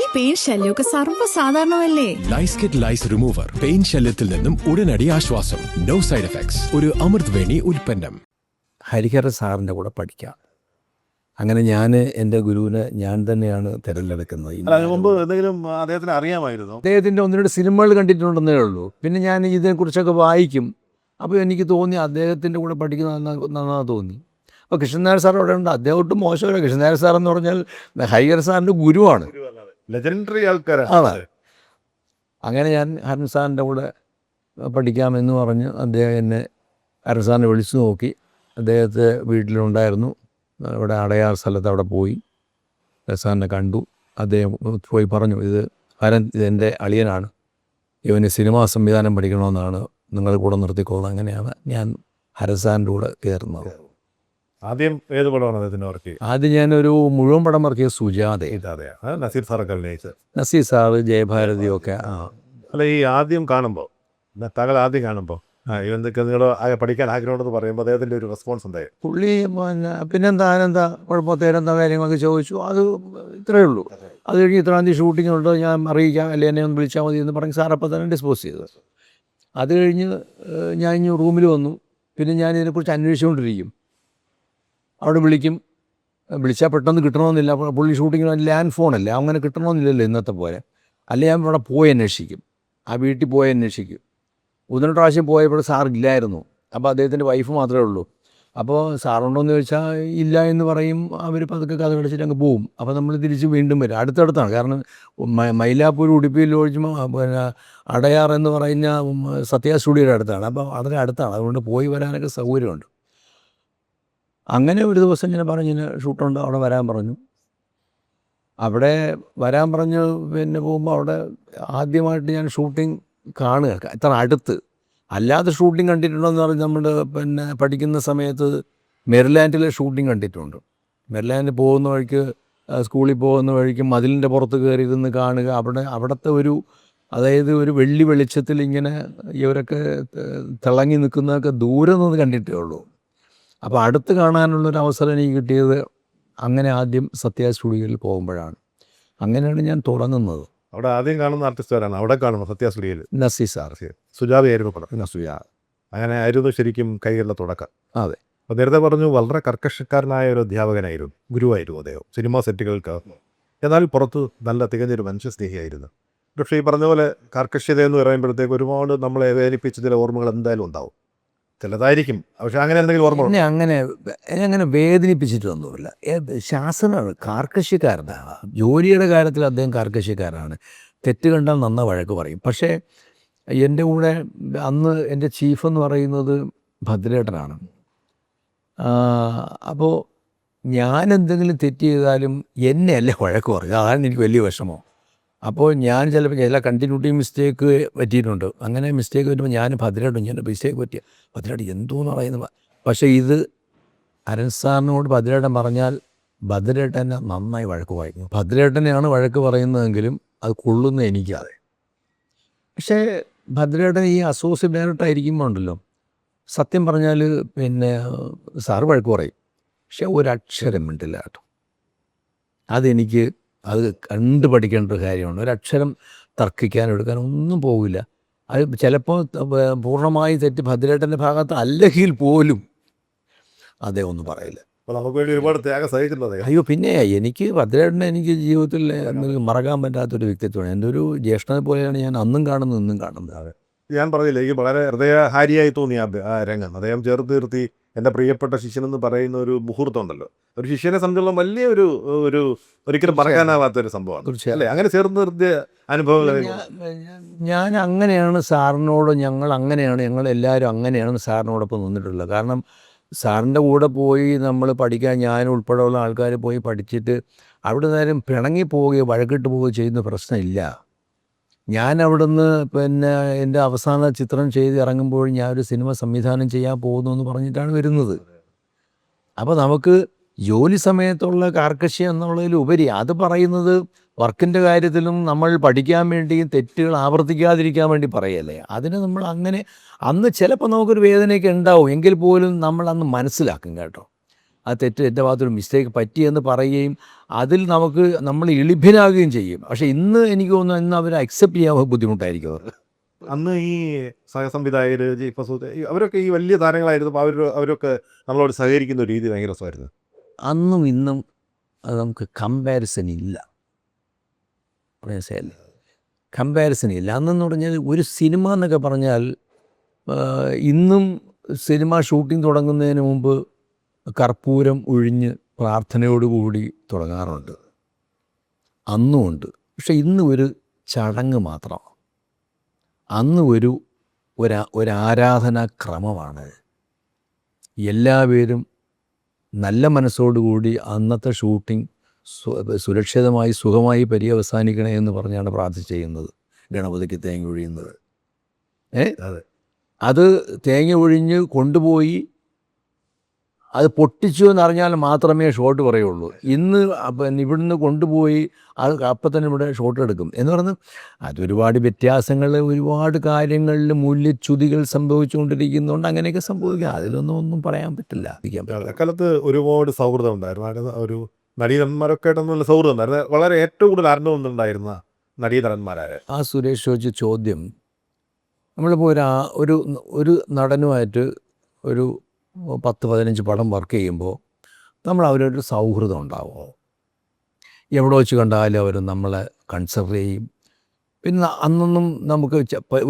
ഈ പെയിൻ ശല്യമൊക്കെ സർവ്വസാധാരണമല്ലേ? Lice kit lice remover pain ശല്യത്തിൽ നിന്നും ഉടനടി ആശ്വാസം. No side effects. ഒരു അമൃത് വേണി ഉൽപ്പന്നം. ഹരിഹരൻ സാറിൻ്റെ കൂടെ പഠിക്കാം. അങ്ങനെ ഞാൻ എൻ്റെ ഗുരുവിനെ ഞാൻ തന്നെയാണ് തിരഞ്ഞെടുക്കുന്നത്. അതിന് മുമ്പ് എന്തെങ്കിലും അദ്ദേഹത്തിന് അറിയാമായിരുന്നു? അദ്ദേഹത്തിൻ്റെ 1-2 സിനിമകൾ കണ്ടിട്ടുണ്ടെന്നേ ഉള്ളൂ. പിന്നെ ഞാൻ ഇതിനെക്കുറിച്ചൊക്കെ വായിക്കും. അപ്പോൾ എനിക്ക് തോന്നി അദ്ദേഹത്തിൻ്റെ കൂടെ പഠിക്കുന്നത് നന്നാ തോന്നി. അപ്പോൾ കൃഷ്ണൻ നായർ സാർ അവിടെ ഉണ്ട്. അദ്ദേഹം ഒട്ടും മോശമല്ല. കൃഷ്ണൻ നായർ സാർ എന്ന് പറഞ്ഞാൽ ഹരിഹരൻ സാറിൻ്റെ ഗുരുവാണ്, ലെജൻഡറി ആൾക്കാരാണ്. അതാണ്. അങ്ങനെ ഞാൻ ഹരൻ സാറിൻ്റെ കൂടെ പഠിക്കാമെന്ന് പറഞ്ഞ് അദ്ദേഹം എന്നെ ഹരൻ സാറിനെ വിളിച്ചു നോക്കി. അദ്ദേഹത്തെ വീട്ടിലുണ്ടായിരുന്നു. ഇവിടെ അടയാർ സ്ഥലത്ത് അവിടെ പോയി സാറിനെ കണ്ടു. അദ്ദേഹം പോയി പറഞ്ഞു, ഇതെൻ്റെ അളിയനാണ്, ഇവന് സിനിമാ സംവിധാനം പഠിക്കണമെന്നാണ്, നിങ്ങൾ കൂടെ നിർത്തിക്കൊള്ളണം. അങ്ങനെയാണ് ഞാൻ ഹരൻ സാറിൻ്റെ കൂടെ കയറുന്നത്. ആദ്യം ഏത് പടമാണ് അദ്ദേഹത്തിന് വർക്ക് ചെയ്യുക? ആദ്യം ഞാനൊരു മുഴുവൻ പടം വർക്ക് ചെയ്ത സുജാത. നസീർ സാറൊക്കെ അഭിനയിച്ചത്. നസീർ സാറ്, ജയഭാരതിയൊക്കെ. അല്ല, ഈ ആദ്യം കാണുമ്പോൾ, താങ്കൾ ആദ്യം കാണുമ്പോൾ ഇവന്തൊക്കെ നിങ്ങൾ പഠിക്കാൻ ആഗ്രഹമുണ്ടെന്ന് പറയുമ്പോൾ അദ്ദേഹത്തിൻ്റെ ഒരു റെസ്പോൺസ് ഉണ്ടായി? പുള്ളി പിന്നെന്താ കുഴപ്പത്തേരെന്താ കാര്യങ്ങളൊക്കെ ചോദിച്ചു. അത് ഇത്രയേ ഉള്ളൂ. അത് കഴിഞ്ഞ് ഇത്രാം തീയതി ഷൂട്ടിംഗ് ഉണ്ട്, ഞാൻ അറിയിക്കാം, അല്ലെങ്കിൽ എന്നെ ഒന്ന് വിളിച്ചാൽ മതി എന്ന് പറഞ്ഞ് സാർ അപ്പോൾ തന്നെ ഡിസ്പോസ് ചെയ്തത്. അത് കഴിഞ്ഞ് ഞാൻ ഇനി റൂമിൽ വന്നു. പിന്നെ ഞാൻ ഇതിനെക്കുറിച്ച് അന്വേഷിച്ചുകൊണ്ടിരിക്കും. അവിടെ വിളിച്ചാൽ പെട്ടെന്ന് കിട്ടണമെന്നില്ല. പുള്ളി ഷൂട്ടിങ്ങിന് ലാൻഡ് ഫോണല്ലേ, അങ്ങനെ കിട്ടണമെന്നില്ലല്ലോ ഇന്നത്തെ പോലെ. അല്ലെങ്കിൽ ഞാൻ അവിടെ പോയി അന്വേഷിക്കും, ആ വീട്ടിൽ പോയി അന്വേഷിക്കും. 1-2 പ്രാവശ്യം പോയപ്പോൾ സാർ ഇല്ലായിരുന്നു. അപ്പോൾ അദ്ദേഹത്തിൻ്റെ വൈഫ് മാത്രമേ ഉള്ളൂ. അപ്പോൾ സാറുണ്ടോയെന്ന് ചോദിച്ചാൽ ഇല്ല എന്ന് പറയും. അവർ പതുക്കെ കഥ കളിച്ചിട്ട് അങ്ങ് പോവും. അപ്പോൾ നമ്മൾ തിരിച്ച് വീണ്ടും വരും. അടുത്തടുത്താണ്. കാരണം മൈലാപ്പൂർ, ഉടുപ്പി ലോഡ്ജ്, പിന്നെ അടയാർ എന്ന് പറഞ്ഞ സത്യ സ്റ്റുഡിയോയുടെ അടുത്താണ്. അപ്പോൾ അതിന് അടുത്താണ്. അതുകൊണ്ട് പോയി വരാനൊക്കെ സൗകര്യമുണ്ട്. അങ്ങനെ ഒരു ദിവസം ഇങ്ങനെ പറഞ്ഞിങ്ങനെ ഷൂട്ടുണ്ട്, അവിടെ വരാൻ പറഞ്ഞു. അവിടെ വരാൻ പറഞ്ഞ് പിന്നെ പോകുമ്പോൾ അവിടെ ആദ്യമായിട്ട് ഞാൻ ഷൂട്ടിംഗ് കാണുക, ഇത്ര അടുത്ത്. അല്ലാതെ ഷൂട്ടിംഗ് കണ്ടിട്ടുണ്ടോയെന്ന് പറഞ്ഞ് നമ്മുടെ പിന്നെ പഠിക്കുന്ന സമയത്ത് മെറിലാൻഡിലെ ഷൂട്ടിംഗ് കണ്ടിട്ടുണ്ട്. മെറിലാൻഡ് പോകുന്ന വഴിക്ക്, സ്കൂളിൽ പോകുന്ന വഴിക്ക് മതിലിൻ്റെ പുറത്ത് കയറി ഇരുന്ന് കാണുക. അവിടുത്തെ അതായത് ഒരു വെള്ളി വെളിച്ചത്തിൽ ഇങ്ങനെ ഇവരൊക്കെ തിളങ്ങി നിൽക്കുന്നതൊക്കെ ദൂരെ നിന്ന് കണ്ടിട്ടേ ഉള്ളൂ. അപ്പോൾ അടുത്ത് കാണാനുള്ളൊരു അവസരം എനിക്ക് കിട്ടിയത് അങ്ങനെ ആദ്യം സത്യ സ്റ്റുഡിയോയിൽ പോകുമ്പോഴാണ്. അങ്ങനെയാണ് ഞാൻ തുടങ്ങുന്നത്. അവിടെ ആദ്യം കാണുന്ന ആർട്ടിസ്റ്റുകാരാണ് അവിടെ കാണുന്നത് സത്യ സ്റ്റുഡിയോയിൽ. നസീർ സാർ, സുജാതയായിരുന്നു പടം. സുജാത. അങ്ങനെ ആയിരുന്നു ശരിക്കും കൈകളുടെ തുടക്കം. അതെ. അപ്പോൾ നേരത്തെ പറഞ്ഞു വളരെ കർക്കശക്കാരനായ ഒരു അധ്യാപകനായിരുന്നു, ഗുരുവായിരുന്നു അദ്ദേഹം സിനിമാ സെറ്റുകൾക്ക്. എന്നാൽ പുറത്ത് നല്ല തികഞ്ഞൊരു മനുഷ്യ സ്നേഹിയായിരുന്നു. പക്ഷേ ഈ പറഞ്ഞ പോലെ കർക്കശ്യത എന്ന് പറയുമ്പോഴത്തേക്ക് ഒരുപാട് നമ്മളെ വേദനിപ്പിച്ച ചില ഓർമ്മകൾ എന്തായാലും ഉണ്ടാവും. ചിലതായിരിക്കും, പക്ഷെ അങ്ങനെ എന്തെങ്കിലും ഓർമ്മ? എന്നെ അങ്ങനെ വേദനിപ്പിച്ചിട്ടൊന്നുമില്ല. ശാസനമാണ്, കാർക്കശ്യക്കാരനാണ്. ജോലിയുടെ കാര്യത്തിൽ അദ്ദേഹം കാർക്കശ്യക്കാരനാണ്. തെറ്റ് കണ്ടാൽ നന്ന വഴക്ക് പറയും. പക്ഷേ എൻ്റെ കൂടെ അന്ന് എൻ്റെ ചീഫ് എന്ന് പറയുന്നത് ഭദ്രേട്ടനാണ്. അപ്പോൾ ഞാൻ എന്തെങ്കിലും തെറ്റ് ചെയ്താലും എന്നെ അല്ലേ വഴക്ക് പറയും. അതാണ് എനിക്ക് വലിയ വിഷമം. അപ്പോൾ ഞാൻ ചിലപ്പോൾ ചില കണ്ടിന്യൂറ്റി മിസ്റ്റേക്ക് പറ്റിയിട്ടുണ്ട്. അങ്ങനെ മിസ്റ്റേക്ക് പറ്റുമ്പോൾ ഞാൻ ഭദ്രേട്ടൻ ഞാൻ മിസ്റ്റേക്ക് പറ്റിയ ഭദ്രേട്ടൻ എന്തോന്ന് പറയുന്നത്. പക്ഷേ ഇത് അരുൺ സാറിനോട് ഭദ്രേട്ടൻ പറഞ്ഞാൽ ഭദ്രേട്ടനെ നന്നായി വഴക്ക് പറയും. ഭദ്രേട്ടനെയാണ് വഴക്ക് പറയുന്നതെങ്കിലും അത് കൊള്ളുന്ന എനിക്കതെ. പക്ഷേ ഭദ്രേട്ടൻ ഈ അസോസിയേറ്റ് ഡയറക്ടർ ആയിരിക്കുമ്പോൾ ഉണ്ടല്ലോ, സത്യം പറഞ്ഞാൽ പിന്നെ സാറ് വഴക്ക് പറയും, പക്ഷെ ഒരക്ഷരം മിണ്ടില്ല കേട്ടോ. അതെനിക്ക് അത് കണ്ടു പഠിക്കേണ്ട ഒരു കാര്യമാണ്. ഒരക്ഷരം തർക്കിക്കാനോ എടുക്കാനോ ഒന്നും പോകില്ല. അത് ചിലപ്പോൾ പൂർണ്ണമായി തെറ്റ് ഭദ്രേട്ടൻ്റെ ഭാഗത്ത് അല്ലെങ്കിൽ പോലും അതേ ഒന്നും പറയില്ല. അപ്പോൾ നമുക്ക് വേണ്ടി ഒരുപാട് ത്യാഗം സഹിക്കുന്നത്. അയ്യോ പിന്നെ എനിക്ക് ഭദ്രേട്ടനെ എനിക്ക് ജീവിതത്തിൽ മറക്കാൻ പറ്റാത്തൊരു വ്യക്തിത്വമാണ്. എൻ്റെ ഒരു ജ്യേഷ്ഠനെ പോലെയാണ് ഞാൻ അന്നും കാണുന്നത് ഇന്നും കാണുന്നത്. ഞാൻ പറഞ്ഞില്ല, എനിക്ക് വളരെ ഹൃദയഹാരിയായി തോന്നിയ ആ രംഗം അദ്ദേഹം ചേർത്ത് നിർത്തി എൻ്റെ പ്രിയപ്പെട്ട ശിഷ്യനെന്ന് പറയുന്ന ഒരു മുഹൂർത്തം ഉണ്ടല്ലോ, ഒരു ശിഷ്യനെ സംബന്ധിച്ചുള്ള വലിയ ഒരു ഒരിക്കലും മറക്കാനാവാത്തൊരു സംഭവമാണ്. തീർച്ചയായും. അല്ലേ? അങ്ങനെ ചേർത്ത് നിർത്തിയ അനുഭവങ്ങൾ ഞാൻ അങ്ങനെയാണ് സാറിനോട്, ഞങ്ങളെല്ലാവരും അങ്ങനെയാണ് സാറിനോടൊപ്പം നിന്നിട്ടുള്ളത്. കാരണം സാറിൻ്റെ കൂടെ പോയി നമ്മൾ പഠിക്കാൻ ഞാൻ ഉൾപ്പെടെയുള്ള ആൾക്കാർ പോയി പഠിച്ചിട്ട് അവിടെ നേരം പിണങ്ങി പോവുകയോ വഴക്കിട്ട് പോവുകയോ ചെയ്യുന്ന പ്രശ്നമില്ല. ഞാൻ അവിടുന്ന് പിന്നെ എൻ്റെ അവസാന ചിത്രം ചെയ്ത് ഇറങ്ങുമ്പോൾ ഞാനൊരു സിനിമ സംവിധാനം ചെയ്യാൻ പോകുന്നു എന്ന് പറഞ്ഞിട്ടാണ് വരുന്നത്. അപ്പോൾ നമുക്ക് ജോലി സമയത്തുള്ള കാർക്കശ്യം എന്നുള്ളതിലുപരി അത് പറയുന്നത് വർക്കിൻ്റെ കാര്യത്തിലും നമ്മൾ പഠിക്കാൻ വേണ്ടിയും തെറ്റുകൾ ആവർത്തിക്കാതിരിക്കാൻ വേണ്ടി പറയല്ലേ. അതിന് നമ്മൾ അങ്ങനെ അന്ന് ചിലപ്പോൾ നമുക്കൊരു വേദനയൊക്കെ ഉണ്ടാവും, എങ്കിൽ പോലും നമ്മൾ അന്ന് മനസ്സിലാക്കും കേട്ടോ. ആ തെറ്റ് എൻ്റെ ഭാഗത്തൊരു മിസ്റ്റേക്ക് പറ്റിയെന്ന് പറയുകയും അതിൽ നമ്മൾ എളിഭ്യനാകുകയും ചെയ്യും. പക്ഷേ ഇന്ന് എനിക്ക് തോന്നുന്നു ഇന്ന് അവർ അക്സെപ്റ്റ് ചെയ്യാൻ ബുദ്ധിമുട്ടായിരിക്കും അവർ. അന്ന് ഈ സഹസംവിധായകർ അവരൊക്കെ ഈ വലിയ താരങ്ങളായിരുന്നു. അപ്പോൾ അവരൊക്കെ നമ്മളോട് സഹകരിക്കുന്ന ഒരു രീതി ഭയങ്കര രസമായിരുന്നു. അന്നും ഇന്നും അത് നമുക്ക് കമ്പാരിസൺ ഇല്ല. മനസ്സിലായില്ലേ? കമ്പാരിസൺ ഇല്ല. അന്നെന്ന് പറഞ്ഞാൽ ഒരു സിനിമ എന്നൊക്കെ പറഞ്ഞാൽ ഇന്നും സിനിമ ഷൂട്ടിംഗ് തുടങ്ങുന്നതിന് മുമ്പ് കർപ്പൂരം ഒഴിഞ്ഞ് പ്രാർത്ഥനയോടുകൂടി തുടങ്ങാറുണ്ട്. അന്നുമുണ്ട്. പക്ഷെ ഇന്ന് ഒരു ചടങ്ങ് മാത്രം. അന്ന് ഒരു ആരാധനാക്രമമാണ്. എല്ലാവരും നല്ല മനസ്സോടുകൂടി അന്നത്തെ ഷൂട്ടിംഗ് സുരക്ഷിതമായി സുഖമായി പര്യവസാനിക്കണേ എന്ന് പറഞ്ഞാണ് പ്രാർത്ഥിച്ച് ചെയ്യുന്നത്. ഗണപതിക്ക് തേങ്ങ ഒഴിയുന്നത്. അത് തേങ്ങ ഒഴിഞ്ഞ് കൊണ്ടുപോയി അത് പൊട്ടിച്ചു എന്നറിഞ്ഞാൽ മാത്രമേ ഷോട്ട് പറയുള്ളൂ. ഇന്ന് ഇവിടുന്ന് കൊണ്ടുപോയി അത് അപ്പം തന്നെ ഇവിടെ ഷോട്ട് എടുക്കും എന്ന് പറഞ്ഞ് അതൊരുപാട് വ്യത്യാസങ്ങൾ, ഒരുപാട് കാര്യങ്ങളിൽ മൂല്യച്യുതികൾ സംഭവിച്ചുകൊണ്ടിരിക്കുന്നതുകൊണ്ട് അങ്ങനെയൊക്കെ സംഭവിക്കാം. അതിലൊന്നും പറയാൻ പറ്റില്ല. അക്കാലത്ത് ഒരുപാട് സൗഹൃദം ഉണ്ടായിരുന്നു. ഒരു നടീനന്മാരൊക്കെ ആയിട്ടൊന്നും നല്ല സൗഹൃദം ഉണ്ടായിരുന്നു. വളരെ ഏറ്റവും കൂടുതൽ അറിഞ്ഞുകൊണ്ടുണ്ടായിരുന്ന നടീനടന്മാരായ ആ സുരേഷ് ചോദിച്ച ചോദ്യം, നമ്മളിപ്പോൾ ഒരു നടനുമായിട്ട് ഒരു 10-15 പടം വർക്ക് ചെയ്യുമ്പോൾ നമ്മൾ അവരൊരു സൗഹൃദം ഉണ്ടാവും. എവിടെ വെച്ച് കണ്ടാലും അവർ നമ്മളെ കൺസിഡർ ചെയ്യും. പിന്നെ അന്നൊന്നും നമുക്ക്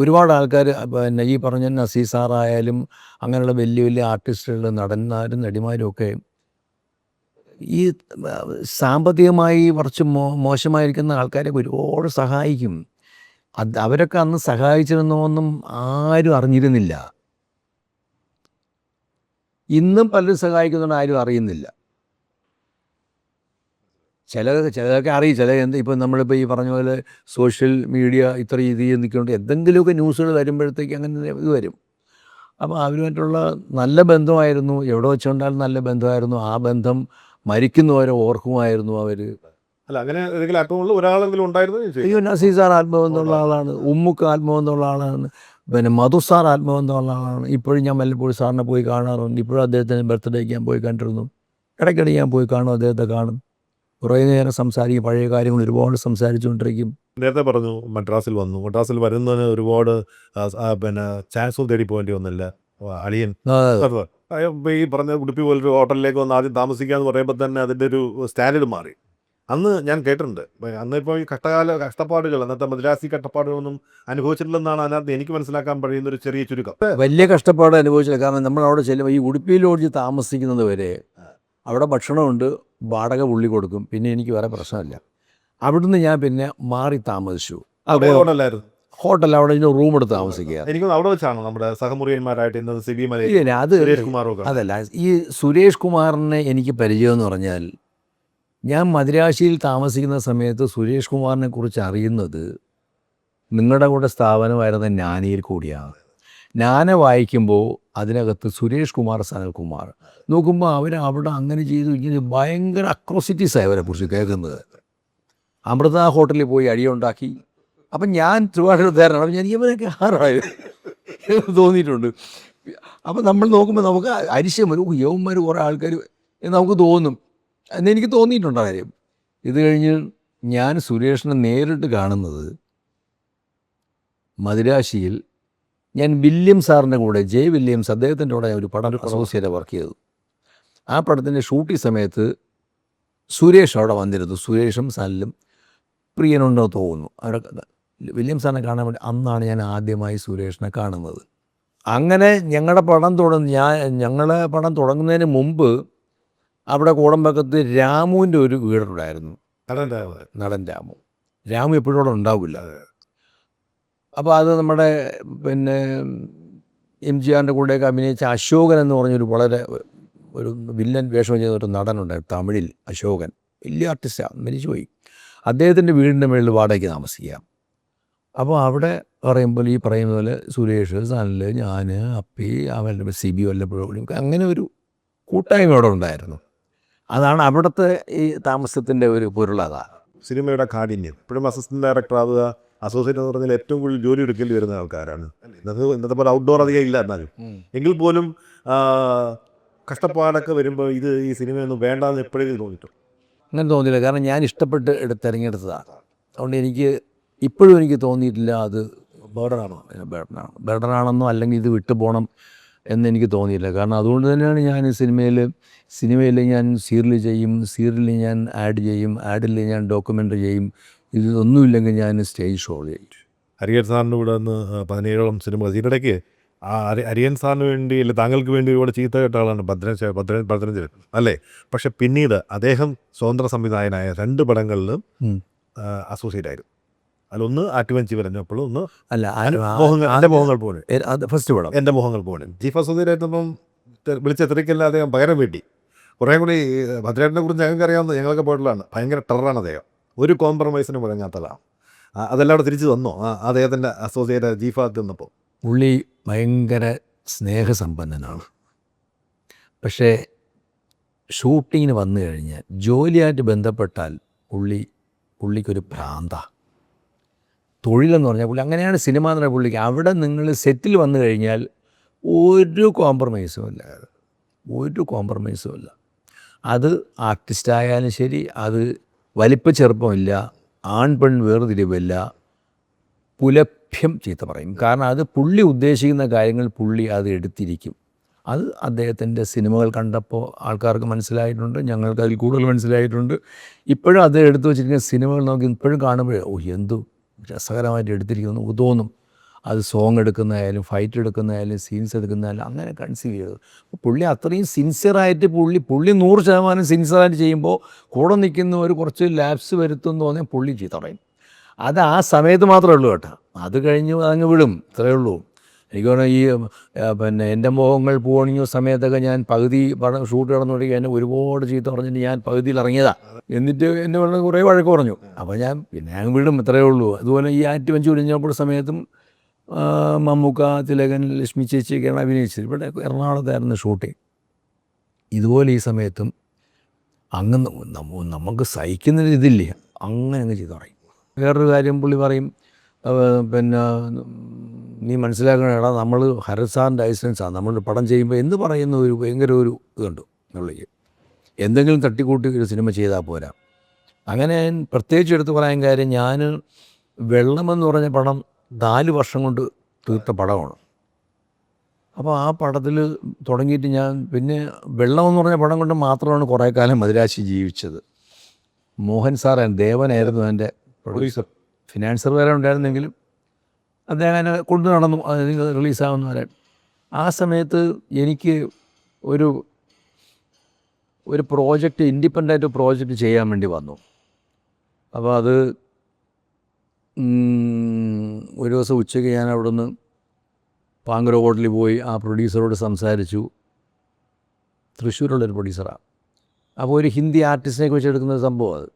ഒരുപാട് ആൾക്കാർ പിന്നെ ഈ പറഞ്ഞ നസീർ സാറായാലും അങ്ങനെയുള്ള വലിയ വലിയ ആർട്ടിസ്റ്റുകൾ, നടന്മാരും നടിമാരും ഒക്കെ ഈ സാമ്പത്തികമായി കുറച്ച് മോശമായിരിക്കുന്ന ആൾക്കാരെ ഒരുപാട് സഹായിക്കും. അവരൊക്കെ അന്ന് സഹായിച്ചിരുന്നൊന്നും ആരും അറിഞ്ഞിരുന്നില്ല. ഇന്നും പലരും സഹായിക്കുന്നുണ്ട്, ആരും അറിയുന്നില്ല. ചിലതൊക്കെ അറിയും. ഇപ്പം നമ്മളിപ്പോൾ ഈ പറഞ്ഞ പോലെ സോഷ്യൽ മീഡിയ ഇത്ര ഇത് നിൽക്കുന്നുണ്ട്, എന്തെങ്കിലുമൊക്കെ ന്യൂസുകൾ വരുമ്പോഴത്തേക്ക് അങ്ങനെ ഇത് വരും. അപ്പോൾ അവരുമായിട്ടുള്ള നല്ല ബന്ധമായിരുന്നു. എവിടെ വെച്ചുകൊണ്ടാലും നല്ല ബന്ധമായിരുന്നു. ആ ബന്ധം മരിക്കുന്നവരെ ഓർക്കുമായിരുന്നു അവർ. അല്ല, അങ്ങനെ ഏതെങ്കിലും ആത്മബന്ധമുള്ള ഒരാളെങ്കിലും ഉണ്ടായിരുന്നു? അയ്യോ, നസീർ സാർ ആത്മബന്ധമുള്ള ആളാണ്. ഉമ്മുക്ക് ആത്മബന്ധമുള്ള ആളാണ്. പിന്നെ മധു സാർ ആത്മബന്ധമുള്ള ആളാണ്. ഇപ്പോഴും ഞാൻ വല്ലപ്പോഴും സാറിനെ പോയി കാണാറുണ്ട്. ഇപ്പോഴും അദ്ദേഹത്തിൻ്റെ ബർത്ത്ഡേക്ക് ഞാൻ പോയി കണ്ടിരുന്നു. ഇടയ്ക്കിടെ ഞാൻ പോയി കാണും, അദ്ദേഹത്തെ കാണും. കുറേ നേരം സംസാരിക്കും, പഴയ കാര്യങ്ങൾ ഒരുപാട് സംസാരിച്ചുകൊണ്ടിരിക്കും. നേരത്തെ പറഞ്ഞു മദ്രാസിൽ വന്നു. മദ്രാസിൽ വരുന്നതിന് ഒരുപാട് പിന്നെ ചാൻസും തേടി പോകേണ്ടി വന്നില്ല. അളിയൻ ഈ പറഞ്ഞ ഉടുപ്പി പോലൊരു ഹോട്ടലിലേക്ക് വന്ന് ആദ്യം താമസിക്കാന്ന് പറയുമ്പോൾ തന്നെ അതിൻ്റെ ഒരു സ്റ്റാൻഡേർഡ് മാറി. അന്ന് ഞാൻ കേട്ടിട്ടുണ്ട്. അന്ന് ഇപ്പോൾ ഈ കഷ്ടപ്പാടുകൾ, അന്നത്തെ മദ്രാസി കഷ്ടപ്പാടുകളൊന്നും അനുഭവിച്ചിട്ടില്ലെന്നാണ് അതിനകത്ത് എനിക്ക് മനസ്സിലാക്കാൻ കഴിയുന്ന ഒരു ചെറിയ ചുരുക്കം. വലിയ കഷ്ടപ്പാട് അനുഭവിച്ചില്ല. കാരണം നമ്മൾ അവിടെ ചെല്ലുമ്പോൾ ഈ ഉടുപ്പി ലോഡ്ജ് താമസിക്കുന്നത് വരെ അവിടെ ഭക്ഷണമുണ്ട്, വാടക പുള്ളി കൊടുക്കും. പിന്നെ എനിക്ക് വേറെ പ്രശ്നമില്ല. അവിടുന്ന് ഞാൻ പിന്നെ മാറി താമസിച്ചു. ഹോട്ടൽ അവിടെ നിന്ന് റൂം എടുത്ത് താമസിക്കുക. എനിക്കൊന്ന് അവിടെ വെച്ചാണ് നമ്മുടെ സഹമുറിയന്മാരായിട്ട് ഇന്നത് സിബി മലയിൽ ഇല്ല അത് സുരേഷ് കുമാറും ഒക്കെ. അതല്ല, ഈ സുരേഷ് കുമാറിനെ എനിക്ക് പരിചയമെന്ന് പറഞ്ഞാൽ ഞാൻ മദിരാശിയിൽ താമസിക്കുന്ന സമയത്ത് സുരേഷ് കുമാറിനെ കുറിച്ച് അറിയുന്നത് നിങ്ങളുടെ കൂടെ സ്ഥാപനമായിരുന്ന ജ്ഞാനിയിൽ കൂടിയാണ്. ജ്ഞാന വായിക്കുമ്പോൾ അതിനകത്ത് സുരേഷ് കുമാർ, സനൽകുമാർ നോക്കുമ്പോൾ അവിടെ അങ്ങനെ ചെയ്തു ഇങ്ങനെ ഭയങ്കര അക്രോസിറ്റീസായി അവരെ കുറിച്ച് കേൾക്കുന്നത്. അമൃത ഹോട്ടലിൽ പോയി അടിയുണ്ടാക്കി. അപ്പം ഞാൻ ട്രിവാൻഡ്രത്തുകാരനാണ്. അപ്പം ഞാൻ ഇവരൊക്കെ ആരായത് എന്ന് തോന്നിയിട്ടുണ്ട്. അപ്പം നമ്മൾ നോക്കുമ്പോൾ നമുക്ക് അരിശം വരും, യവന്മാർ കുറേ ആൾക്കാർ എന്ന് നമുക്ക് തോന്നും എന്നെനിക്ക് തോന്നിയിട്ടുണ്ട് കാര്യം. ഇത് കഴിഞ്ഞ് ഞാൻ സുരേഷിനെ നേരിട്ട് കാണുന്നത് മദിരാശിയിൽ ഞാൻ വില്യം സാറിൻ്റെ കൂടെ, ജെ വില്യംസ്, അദ്ദേഹത്തിൻ്റെ കൂടെ ഒരു പടം അസോസിയേറ്റ് വർക്ക് ചെയ്തു. ആ പടത്തിൻ്റെ ഷൂട്ടിംഗ് സമയത്ത് സുരേഷ് അവിടെ വന്നിരുന്നു. സുരേഷും സനലും പ്രിയനുണ്ടോ തോന്നുന്നു. അവിടെ വില്യം സാറിനെ കാണാൻ വേണ്ടി അന്നാണ് ഞാൻ ആദ്യമായി സുരേഷിനെ കാണുന്നത്. അങ്ങനെ ഞങ്ങളുടെ പടം തുടങ്ങുന്നതിന് മുമ്പ് അവിടെ കോടമ്പക്കത്ത് രാമുവിൻ്റെ ഒരു വീടുണ്ടായിരുന്നു, നടൻ രാമു. രാമു എപ്പോഴും അവിടെ ഉണ്ടാവില്ല. അപ്പോൾ അത് നമ്മുടെ പിന്നെ MGRൻ്റെ കൂടെയൊക്കെ അഭിനയിച്ച അശോകൻ എന്ന് പറഞ്ഞൊരു വളരെ ഒരു വില്ലൻ വേഷം ചെയ്ത ഒരു നടനുണ്ടായിരുന്നു തമിഴിൽ, അശോകൻ. വലിയ ആർട്ടിസ്റ്റാണ്, മരിച്ചുപോയി. അദ്ദേഹത്തിൻ്റെ വീടിൻ്റെ മുകളിൽ വാടകയ്ക്ക് താമസിക്കാം. അപ്പോൾ അവിടെ പറയുമ്പോൾ ഈ പറയുന്ന പോലെ സുരേഷ്, സനൽ, ഞാൻ, അപ്പി, അവൻ്റെ സിബി വല്ലപ്പോഴും അങ്ങനെ ഒരു കൂട്ടായ്മ അവിടെ ഉണ്ടായിരുന്നു. അതാണ് അവിടുത്തെ ഈ താമസത്തിൻ്റെ ഒരു പൊരുളതാണ്. സിനിമയുടെ കാഠിന്യം. ഇപ്പോഴും അസിസ്റ്റന്റ് ഡയറക്ടർ ആവുക, അസോസിയേറ്റ് എന്ന് പറഞ്ഞാൽ ഏറ്റവും കൂടുതൽ ജോലി എടുക്കേണ്ടി വരുന്ന ആൾക്കാരാണ്. ഇന്നത്തെ പോലെ ഔട്ട്ഡോർ അധികം ഇല്ല എന്നാലും. എങ്കിൽ പോലും കഷ്ടപ്പാടൊക്കെ വരുമ്പോൾ ഈ സിനിമയൊന്നും വേണ്ടാന്ന് എപ്പോഴും തോന്നിയിട്ടു? അങ്ങനെ തോന്നിയില്ല. കാരണം ഞാൻ ഇഷ്ടപ്പെട്ട് തിരഞ്ഞെടുത്തതാണ്. അതുകൊണ്ട് ഇപ്പോഴും എനിക്ക് തോന്നിയിട്ടില്ല അത് ബർഡനാണെന്നോ അല്ലെങ്കിൽ ഇത് വിട്ടു പോകണം എന്നെനിക്ക് തോന്നിയില്ല. കാരണം അതുകൊണ്ട് തന്നെയാണ് ഞാൻ സിനിമയിൽ ഞാൻ സീരിയൽ ഞാൻ ആഡ് ചെയ്യും, ആഡിൽ ഞാൻ ഡോക്യുമെൻ്ററി ചെയ്യും. ഇതൊന്നുമില്ലെങ്കിൽ ഞാൻ സ്റ്റേജ് ഷോ ചെയ്യും. ഹരിഹരൻ സാറിൻ്റെ കൂടെ ഒന്ന് 17ഓളം സിനിമ. ഇതിനിടയ്ക്ക് ഹരിഹരൻ സാറിന് വേണ്ടി അല്ലെ താങ്കൾക്ക് വേണ്ടി ഒരുപാട് ചീത്ത കേട്ട ആളാണ് ഭദ്രഞ്ചരൻ അല്ലേ? പക്ഷെ പിന്നീട് അദ്ദേഹം സ്വതന്ത്ര സംവിധായകനായ 2 പടങ്ങളിലും അസോസിയേറ്റ് ആയിരുന്നു. അതിലൊന്ന് ആറ്റുവഞ്ചി വരഞ്ഞപ്പോഴും ഒന്ന് അല്ല എൻ്റെ മോഹങ്ങൾ പോലെ ഫസ്റ്റ് പടം എൻ്റെ മോഹങ്ങൾ പോലെ ചീഫ് അസോസിയേറ്റ് ആയിരുന്നപ്പം വിളിച്ചെത്രയ്ക്കല്ല അദ്ദേഹം പകരം വേണ്ടി കുറേ കൂടി. ഭദ്രേട്ടനെ കുറിച്ച് ഞങ്ങൾക്ക് അറിയാവുന്ന, ഞങ്ങളൊക്കെ പോയിട്ടുള്ളതാണ്. ഭയങ്കര ടെററാണ് അദ്ദേഹം, ഒരു കോംപ്രമൈസിനും വഴങ്ങാത്തതാണ്. അതെല്ലാം അവിടെ തിരിച്ചു തന്നോ അദ്ദേഹത്തിൻ്റെ അസോസിയേറ്റ് ചീഫായിട്ട് നിന്നപ്പോൾ? പുള്ളി ഭയങ്കര സ്നേഹസമ്പന്നനാണ്. പക്ഷേ ഷൂട്ടിങ്ങിന് വന്നു കഴിഞ്ഞാൽ ജോലിയായിട്ട് ബന്ധപ്പെട്ടാൽ പുള്ളിക്കൊരു ഭ്രാന്താണ്. തൊഴിലെന്ന് പറഞ്ഞാൽ പുള്ളി അങ്ങനെയാണ്. സിനിമ എന്ന് പറഞ്ഞാൽ പുള്ളിക്ക് അവിടെ നിങ്ങൾ സെറ്റിൽ വന്നു കഴിഞ്ഞാൽ ഒരു കോംപ്രമൈസും ഇല്ല. അത് ആർട്ടിസ്റ്റായാലും ശരി, അത് വലിപ്പ ചെറുപ്പമില്ല, ആൺ പെൺ വേർതിരിവില്ല, പുലഭ്യം ചീത്ത പറയും. കാരണം അത് പുള്ളി ഉദ്ദേശിക്കുന്ന കാര്യങ്ങൾ പുള്ളി അത് എടുത്തിരിക്കും. അത് അദ്ദേഹത്തിൻ്റെ സിനിമകൾ കണ്ടപ്പോൾ ആൾക്കാർക്ക് മനസ്സിലായിട്ടുണ്ട്, ഞങ്ങൾക്ക് അതിൽ കൂടുതൽ മനസ്സിലായിട്ടുണ്ട്. ഇപ്പോഴും അത് എടുത്തു വച്ചിരിക്കുന്ന സിനിമകൾ നോക്കി ഇപ്പോഴും കാണുമ്പോഴേ എന്തു രസകരമായിട്ട് എടുത്തിരിക്കുന്നു തോന്നും. അത് സോങ് എടുക്കുന്നതായാലും ഫൈറ്റ് എടുക്കുന്നതായാലും സീൻസ് എടുക്കുന്നതായാലും അങ്ങനെ കൺസീവ് ചെയ്തത്. പുള്ളി അത്രയും സിൻസിയറായിട്ട് പുള്ളി 100% സിൻസിയറായിട്ട് ചെയ്യുമ്പോൾ കൂടെ നിൽക്കുന്നവർ കുറച്ച് ലാപ്സ് വരുത്തുമെന്ന് തോന്നിയാൽ പുള്ളി ചീത്ത പറയും. അത് ആ സമയത്ത് മാത്രമേ ഉള്ളൂ കേട്ടോ. അത് കഴിഞ്ഞ് അങ്ങ് വിടും, ഇത്രയേ ഉള്ളൂ. എനിക്ക് തോന്നുന്നു എൻ്റെ മോഹങ്ങൾ പൂവണിഞ്ഞ സമയത്തൊക്കെ ഞാൻ പകുതി ഷൂട്ട് കിടന്നുകൊണ്ടിരിക്കുക എന്നെ ഒരുപാട് ചീത്ത പറഞ്ഞിട്ട് ഞാൻ പകുതിയിൽ ഇറങ്ങിയതാണ്. എന്നിട്ട് എന്നെ വളരെ കുറേ വഴക്ക് പറഞ്ഞു. അപ്പോൾ ഞാൻ അങ്ങ് വിടും, ഇത്രയേ ഉള്ളൂ. അതുപോലെ ഈ ആറ്റുവഞ്ചി ഒഴിഞ്ഞപ്പോൾ സമയത്തും മമ്മൂക്ക, തിലകൻ, ലക്ഷ്മി ചേച്ചിയൊക്കെയാണ് അഭിനയിച്ചത്. ഇവിടെ എറണാകുളത്തായിരുന്നു ഷൂട്ടിങ്. ഇതുപോലെ ഈ സമയത്തും അങ്ങ് നമുക്ക് സഹിക്കുന്ന ഇതില്ലേ, അങ്ങ് ചെയ്ത് പറയും. വേറൊരു കാര്യം പുള്ളി പറയും, നീ മനസ്സിലാക്കണം എടാ, നമ്മൾ ഹരസാറിൻ്റെ ലൈസൻസാണ്, നമ്മൾ പടം ചെയ്യുമ്പോൾ എന്ന് പറയുന്ന ഒരു ഭയങ്കര ഒരു ഇതുണ്ട് പുള്ളിക്ക്. എന്തെങ്കിലും തട്ടിക്കൂട്ടി ഒരു സിനിമ ചെയ്താൽ പോരാ. അങ്ങനെ പ്രത്യേകിച്ച് എടുത്ത് പറയാൻ കാര്യം, ഞാൻ വെള്ളമെന്ന് പറഞ്ഞ പടം 4 വർഷം കൊണ്ട് തീർത്ത പടമാണ്. അപ്പോൾ ആ പടത്തിൽ തുടങ്ങിയിട്ട് ഞാൻ പിന്നെ വെള്ളമെന്ന് പറഞ്ഞ പടം കൊണ്ട് മാത്രമാണ് കുറേ കാലം മദിരാശി ജീവിച്ചത്. മോഹൻ സാറാണ്, ദേവനായിരുന്നു എൻ്റെ പ്രൊഡ്യൂസർ. ഫിനാൻസർ വേറെ ഉണ്ടായിരുന്നെങ്കിലും അദ്ദേഹം അതിനെ കൊണ്ടു നടന്നു, അത് റിലീസാവുന്ന വരെ. ആ സമയത്ത് എനിക്ക് ഒരു പ്രോജക്റ്റ്, ഇൻഡിപെൻഡൻ്റ് പ്രോജക്റ്റ് ചെയ്യാൻ വേണ്ടി വന്നു. അപ്പോൾ അത് ഒരു ദിവസം ഉച്ചയ്ക്ക് ഞാൻ അവിടുന്ന് പാങ്കര ഹോട്ടലിൽ പോയി ആ പ്രൊഡ്യൂസറോട് സംസാരിച്ചു. തൃശ്ശൂരുള്ളൊരു പ്രൊഡ്യൂസറാണ്. അപ്പോൾ ഒരു ഹിന്ദി ആർട്ടിസ്റ്റിനെ വെച്ച് എടുക്കുന്ന ഒരു സംഭവം അത്.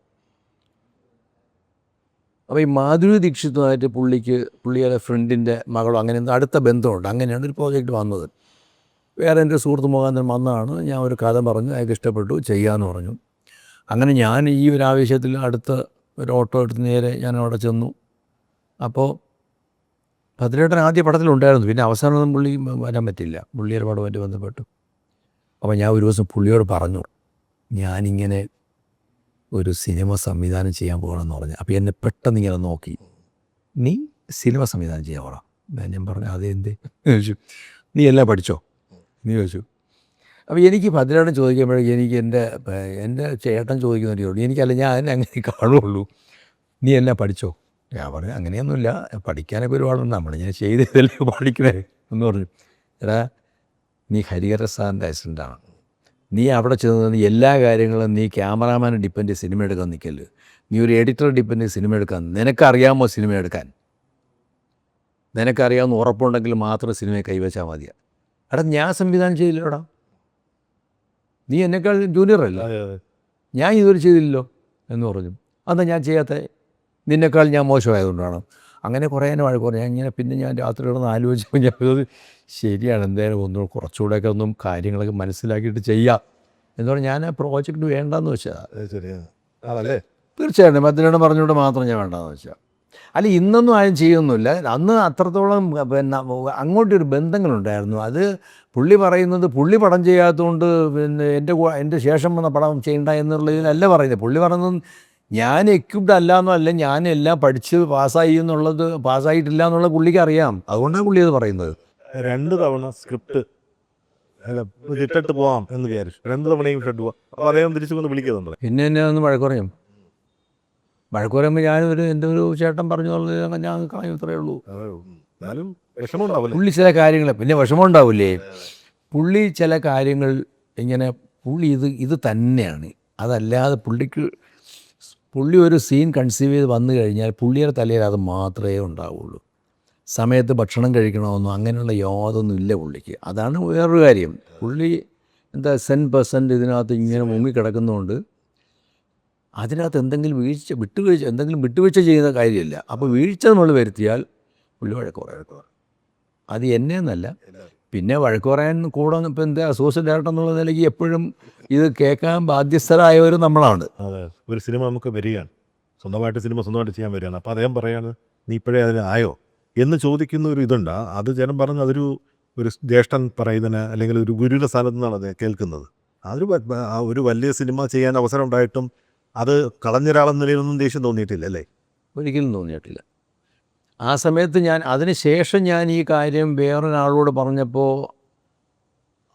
അപ്പോൾ ഈ മാധുരി ദീക്ഷിതുമായിട്ട് പുള്ളിയുടെ ഫ്രണ്ടിൻ്റെ മകളോ അങ്ങനെ എന്തോ അടുത്ത ബന്ധമുണ്ട്. അങ്ങനെയാണ് ഒരു പ്രോജക്റ്റ് വന്നത്. വേറെ എൻ്റെ സുഹൃത്ത് മുഖാന്തരം വന്നതാണ്. ഞാൻ ഒരു കഥ പറഞ്ഞു, അയാൾക്ക് ഇഷ്ടപ്പെട്ടു, ചെയ്യാമെന്ന് പറഞ്ഞു. അങ്ങനെ ഞാൻ ഈ ഒരു ആവേശത്തിൽ അടുത്ത ഒരു ഓട്ടോ എടുത്ത് നേരെ ഞാൻ അവിടെ ചെന്നു. അപ്പോൾ ഭദ്രേട്ടൻ ആദ്യ പടത്തിലുണ്ടായിരുന്നു. പിന്നെ അവസാനം പുള്ളി വരാൻ പറ്റില്ല, പുള്ളിയുടെ പടമായിട്ട് ബന്ധപ്പെട്ടു. അപ്പോൾ ഞാൻ ഒരു ദിവസം പുള്ളിയോട് പറഞ്ഞു, ഞാനിങ്ങനെ ഒരു സിനിമ സംവിധാനം ചെയ്യാൻ പോകണമെന്ന് പറഞ്ഞു. അപ്പോൾ എന്നെ പെട്ടെന്ന് ഇങ്ങനെ നോക്കി, നീ സിനിമ സംവിധാനം ചെയ്യാൻ പോകണം. ഞാൻ പറഞ്ഞു അതെന്തേ ചോദിച്ചു. നീ എല്ലാം പഠിച്ചോ നീ ചോദിച്ചു. അപ്പോൾ എനിക്ക് ഭദ്രേട്ടൻ ചോദിക്കുമ്പോഴേക്കും എനിക്ക് എൻ്റെ ചേട്ടൻ ചോദിക്കുന്നതേ എനിക്കല്ല, ഞാൻ അങ്ങനെ കാണുള്ളൂ. നീ എല്ലാം പഠിച്ചോ? ഞാൻ പറഞ്ഞു അങ്ങനെയൊന്നുമില്ല, പഠിക്കാനൊക്കെ ഒരുപാടുണ്ട്, നമ്മളിങ്ങനെ ചെയ്തതല്ലേ പഠിക്കണേ എന്ന് പറഞ്ഞു. എടാ, നീ ഹരിഹര സാറിൻ്റെ അസിസ്റ്റൻ്റാണ്. നീ അവിടെ ചെന്ന് എല്ലാ കാര്യങ്ങളും നീ ക്യാമറാമാനെ ഡിപ്പെൻഡ് ചെയ്ത് സിനിമ എടുക്കാൻ നിൽക്കല്ല്. നീ ഒരു എഡിറ്ററെ ഡിപ്പെൻഡ് ചെയ്ത് സിനിമ എടുക്കാൻ. നിനക്കറിയാമോ സിനിമ എടുക്കാൻ? നിനക്കറിയാമെന്ന് ഉറപ്പുണ്ടെങ്കിൽ മാത്രം സിനിമയെ കൈവച്ചാൽ മതിയാണ്. എടാ, ഞാൻ സംവിധാനം ചെയ്തില്ലടാ, നീ എന്നെക്കാൾ ജൂനിയറല്ല, ഞാൻ ഇതുവരെ ചെയ്തില്ലല്ലോ എന്ന് പറഞ്ഞു. അതാ ഞാൻ ചെയ്യാത്ത, നിന്നെക്കാൾ ഞാൻ മോശമായതുകൊണ്ടാണ്. അങ്ങനെ കുറേ തന്നെ വഴക്ക് പറഞ്ഞു. പിന്നെ ഞാൻ രാത്രി കിടന്ന് ആലോചിച്ചപ്പോൾ ഞാൻ ശരിയാണ്, എന്തായാലും ഒന്നും കുറച്ചുകൂടെയൊക്കെ ഒന്നും കാര്യങ്ങളൊക്കെ മനസ്സിലാക്കിയിട്ട് ചെയ്യാം എന്ന് പറഞ്ഞാൽ ഞാൻ ആ പ്രോജക്റ്റ് വേണ്ടെന്ന് വെച്ചാൽ. അതല്ലേ തീർച്ചയായിട്ടും ഭദ്രേട്ടൻ പറഞ്ഞുകൊണ്ട് മാത്രം ഞാൻ വേണ്ടെന്ന് വെച്ചാൽ. അല്ല, ഇന്നൊന്നും ആരും ചെയ്യുന്നില്ല. അന്ന് അത്രത്തോളം പിന്നെ അങ്ങോട്ടൊരു ബന്ധങ്ങളുണ്ടായിരുന്നു. അത് പുള്ളി പറയുന്നത് പുള്ളി പടം ചെയ്യാത്തതുകൊണ്ട് പിന്നെ എൻ്റെ ശേഷം വന്ന പടം ചെയ്യണ്ട എന്നുള്ളതിലല്ല പറയുന്നത്. പുള്ളി പറയുന്നത് ഞാൻ എക്യുപ്ഡ് അല്ല എന്നല്ല, ഞാൻ എല്ലാം പഠിച്ച് പാസ്സായിട്ടില്ല എന്നുള്ളത് പുള്ളിക്ക് അറിയാം. അതുകൊണ്ടാണ് പുള്ളി അത് പറയുന്നത്. 2 തവണ സ്ക്രിപ്റ്റ് ഇട്ടിട്ട് പോവാം എന്ന് വിചാരിച്ചു. 2 തവണയും ഇട്ടിട്ട് പോവാം. അപ്പോൾ അദ്ദേഹം തിരിച്ചു കൊണ്ട് വിളിക്കുന്നുണ്ട്. പിന്നെ എന്നെ ഒന്ന് വഴക്ക് പറയുമ്പോൾ ഞാനൊരു എൻ്റെ ഒരു ചേട്ടൻ പറഞ്ഞു ഞാൻ കളയും, ഇത്രയേ ഉള്ളൂ. എന്നാലും വിഷമം ഉണ്ടാവില്ല. പുള്ളി ചില കാര്യങ്ങൾ പിന്നെ വിഷമം ഉണ്ടാവില്ലേ, പുള്ളി ചില കാര്യങ്ങൾ ഇങ്ങനെ പുള്ളി ഇത് തന്നെയാണ്. അതല്ലാതെ പുള്ളി ഒരു സീൻ കൺസീവ് ചെയ്ത് വന്നു കഴിഞ്ഞാൽ പുള്ളിയുടെ തലയിൽ അത് മാത്രമേ ഉണ്ടാവുള്ളൂ. സമയത്ത് ഭക്ഷണം കഴിക്കണമെന്നോ അങ്ങനെയുള്ള യാതൊന്നും ഇല്ല പുള്ളിക്ക്. അതാണ് വേറൊരു കാര്യം. പുള്ളി 100% ഇതിനകത്ത് ഇങ്ങനെ മുങ്ങിക്കിടക്കുന്നതുകൊണ്ട് അതിനകത്ത് എന്തെങ്കിലും വിട്ടുവീഴ്ച ചെയ്യുന്ന കാര്യമില്ല. അപ്പോൾ വീഴ്ച നമ്മൾ വരുത്തിയാൽ പുള്ളി വഴക്ക് പറയും. അത് എന്നെ എന്നല്ല, പിന്നെ വഴക്ക് പറയാൻ കൂടെ ഇപ്പം അസോസിയേറ്റ് ഡയറക്ടർ എന്നുള്ള നിലയ്ക്ക് എപ്പോഴും ഇത് കേൾക്കാൻ ബാധ്യസ്ഥരായവരും നമ്മളാണ്. അതെ, ഒരു സിനിമ നമുക്ക് വരികയാണ്, സ്വന്തമായിട്ട് ചെയ്യാൻ വരികയാണ്. അപ്പോൾ അദ്ദേഹം പറയാണ്, നീ ഇപ്പോഴേ അതിന് ആയോ എന്ന് ചോദിക്കുന്ന ഒരു ഇതുണ്ട്. അത് ജനം പറഞ്ഞ് അതൊരു ജ്യേഷ്ഠൻ പറയുന്നതിന് അല്ലെങ്കിൽ ഒരു ഗുരുവിൻ്റെ സ്ഥാനത്ത് നിന്നാണ് അത് കേൾക്കുന്നത്. ഒരു വലിയ സിനിമ ചെയ്യാൻ അവസരം ഉണ്ടായിട്ടും അത് കളഞ്ഞൊരാളെന്ന നിലയിലൊന്നും ദേഷ്യം തോന്നിയിട്ടില്ല അല്ലേ? ഒരിക്കലും തോന്നിയിട്ടില്ല. ആ സമയത്ത് അതിന് ശേഷം ഞാൻ ഈ കാര്യം വേറൊരാളോട് പറഞ്ഞപ്പോൾ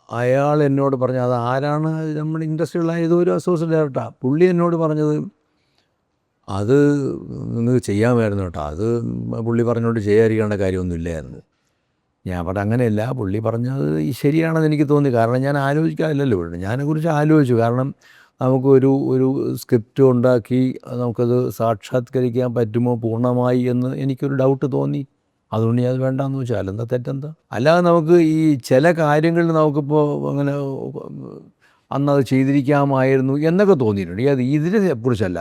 അയാൾ എന്നോട് പറഞ്ഞു, അത് ആരാണ്, നമ്മുടെ ഇൻഡസ്ട്രിയുള്ള ഏതൊരു അസോസിയേറ്റ് ഡയറക്ടറാണ്. പുള്ളി എന്നോട് പറഞ്ഞത് അത് നിങ്ങൾക്ക് ചെയ്യാമായിരുന്നു കേട്ടോ, അത് പുള്ളി പറഞ്ഞോണ്ട് ചെയ്യാതിരിക്കേണ്ട കാര്യമൊന്നുമില്ലായിരുന്നു. ഞാൻ പറഞ്ഞ അങ്ങനെയല്ല, പുള്ളി പറഞ്ഞത് ശരിയാണെന്ന് എനിക്ക് തോന്നി. കാരണം ഞാൻ ആലോചിക്കാറില്ലല്ലോ, ഞാനെക്കുറിച്ച് ആലോചിച്ചു. കാരണം ഒരു സ്ക്രിപ്റ്റ് ഉണ്ടാക്കി നമുക്കത് സാക്ഷാത്കരിക്കാൻ പറ്റുമോ പൂർണ്ണമായി എന്ന് എനിക്കൊരു ഡൗട്ട് തോന്നി. അതുകൊണ്ട് ഞാൻ അത് വേണ്ടാന്ന് വെച്ചാൽ എന്താ തെറ്റെന്താ? അല്ലാതെ നമുക്ക് ഈ ചില കാര്യങ്ങളിൽ നമുക്കിപ്പോൾ അങ്ങനെ അന്നത് ചെയ്തിരിക്കാമായിരുന്നു എന്നൊക്കെ തോന്നിയിട്ടുണ്ട്. ഇതിനെ കുറിച്ചല്ല,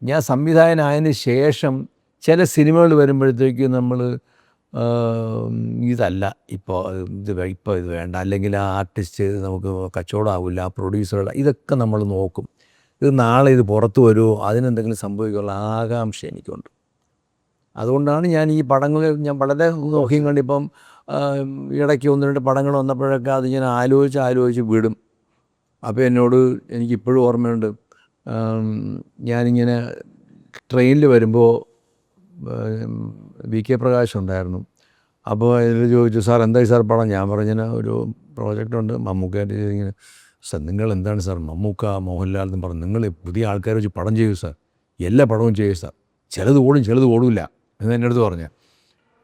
ഞാൻ സംവിധായകനായതിന് ശേഷം ചില സിനിമകൾ വരുമ്പോഴത്തേക്ക് നമ്മൾ ഇതല്ല ഇപ്പോൾ ഇത് വേണ്ട, അല്ലെങ്കിൽ ആ ആർട്ടിസ്റ്റ് നമുക്ക് കച്ചവടമാവില്ല, ആ പ്രൊഡ്യൂസറുടെ ഇതൊക്കെ നമ്മൾ നോക്കും. ഇത് നാളെ ഇത് പുറത്തു വരുമോ, അതിനെന്തെങ്കിലും സംഭവിക്കാനുള്ള ആകാംക്ഷ എനിക്കുണ്ട്. അതുകൊണ്ടാണ് ഞാൻ ഈ പടങ്ങൾ ഞാൻ വളരെ നോക്കിയും കണ്ടിപ്പം ഇടയ്ക്ക് 1-2 പടങ്ങൾ വന്നപ്പോഴൊക്കെ അത് ഞാൻ ആലോചിച്ച് വിടും. അപ്പോൾ എനിക്കിപ്പോഴും ഓർമ്മയുണ്ട്, ഞാനിങ്ങനെ ട്രെയിനിൽ വരുമ്പോൾ വി കെ പ്രകാശ് ഉണ്ടായിരുന്നു. അപ്പോൾ ഇതിൽ ചോദിച്ചു, സാർ എന്തായി സാർ പടം? ഞാൻ പറഞ്ഞ ഒരു പ്രോജക്റ്റുണ്ട് മമ്മൂക്കായിട്ട് ഇങ്ങനെ. സാർ നിങ്ങൾ എന്താണ് സാർ മമ്മൂക്ക മോഹൻലാൽ എന്ന് പറഞ്ഞു, നിങ്ങൾ പുതിയ ആൾക്കാരെ വെച്ച് പടം ചെയ്യൂ സാർ, എല്ലാ പടവും ചെയ്യൂ സാർ, ചിലത് ഓടും ചിലത് ഓടില്ല എന്ന് എൻ്റെ അടുത്ത് പറഞ്ഞു.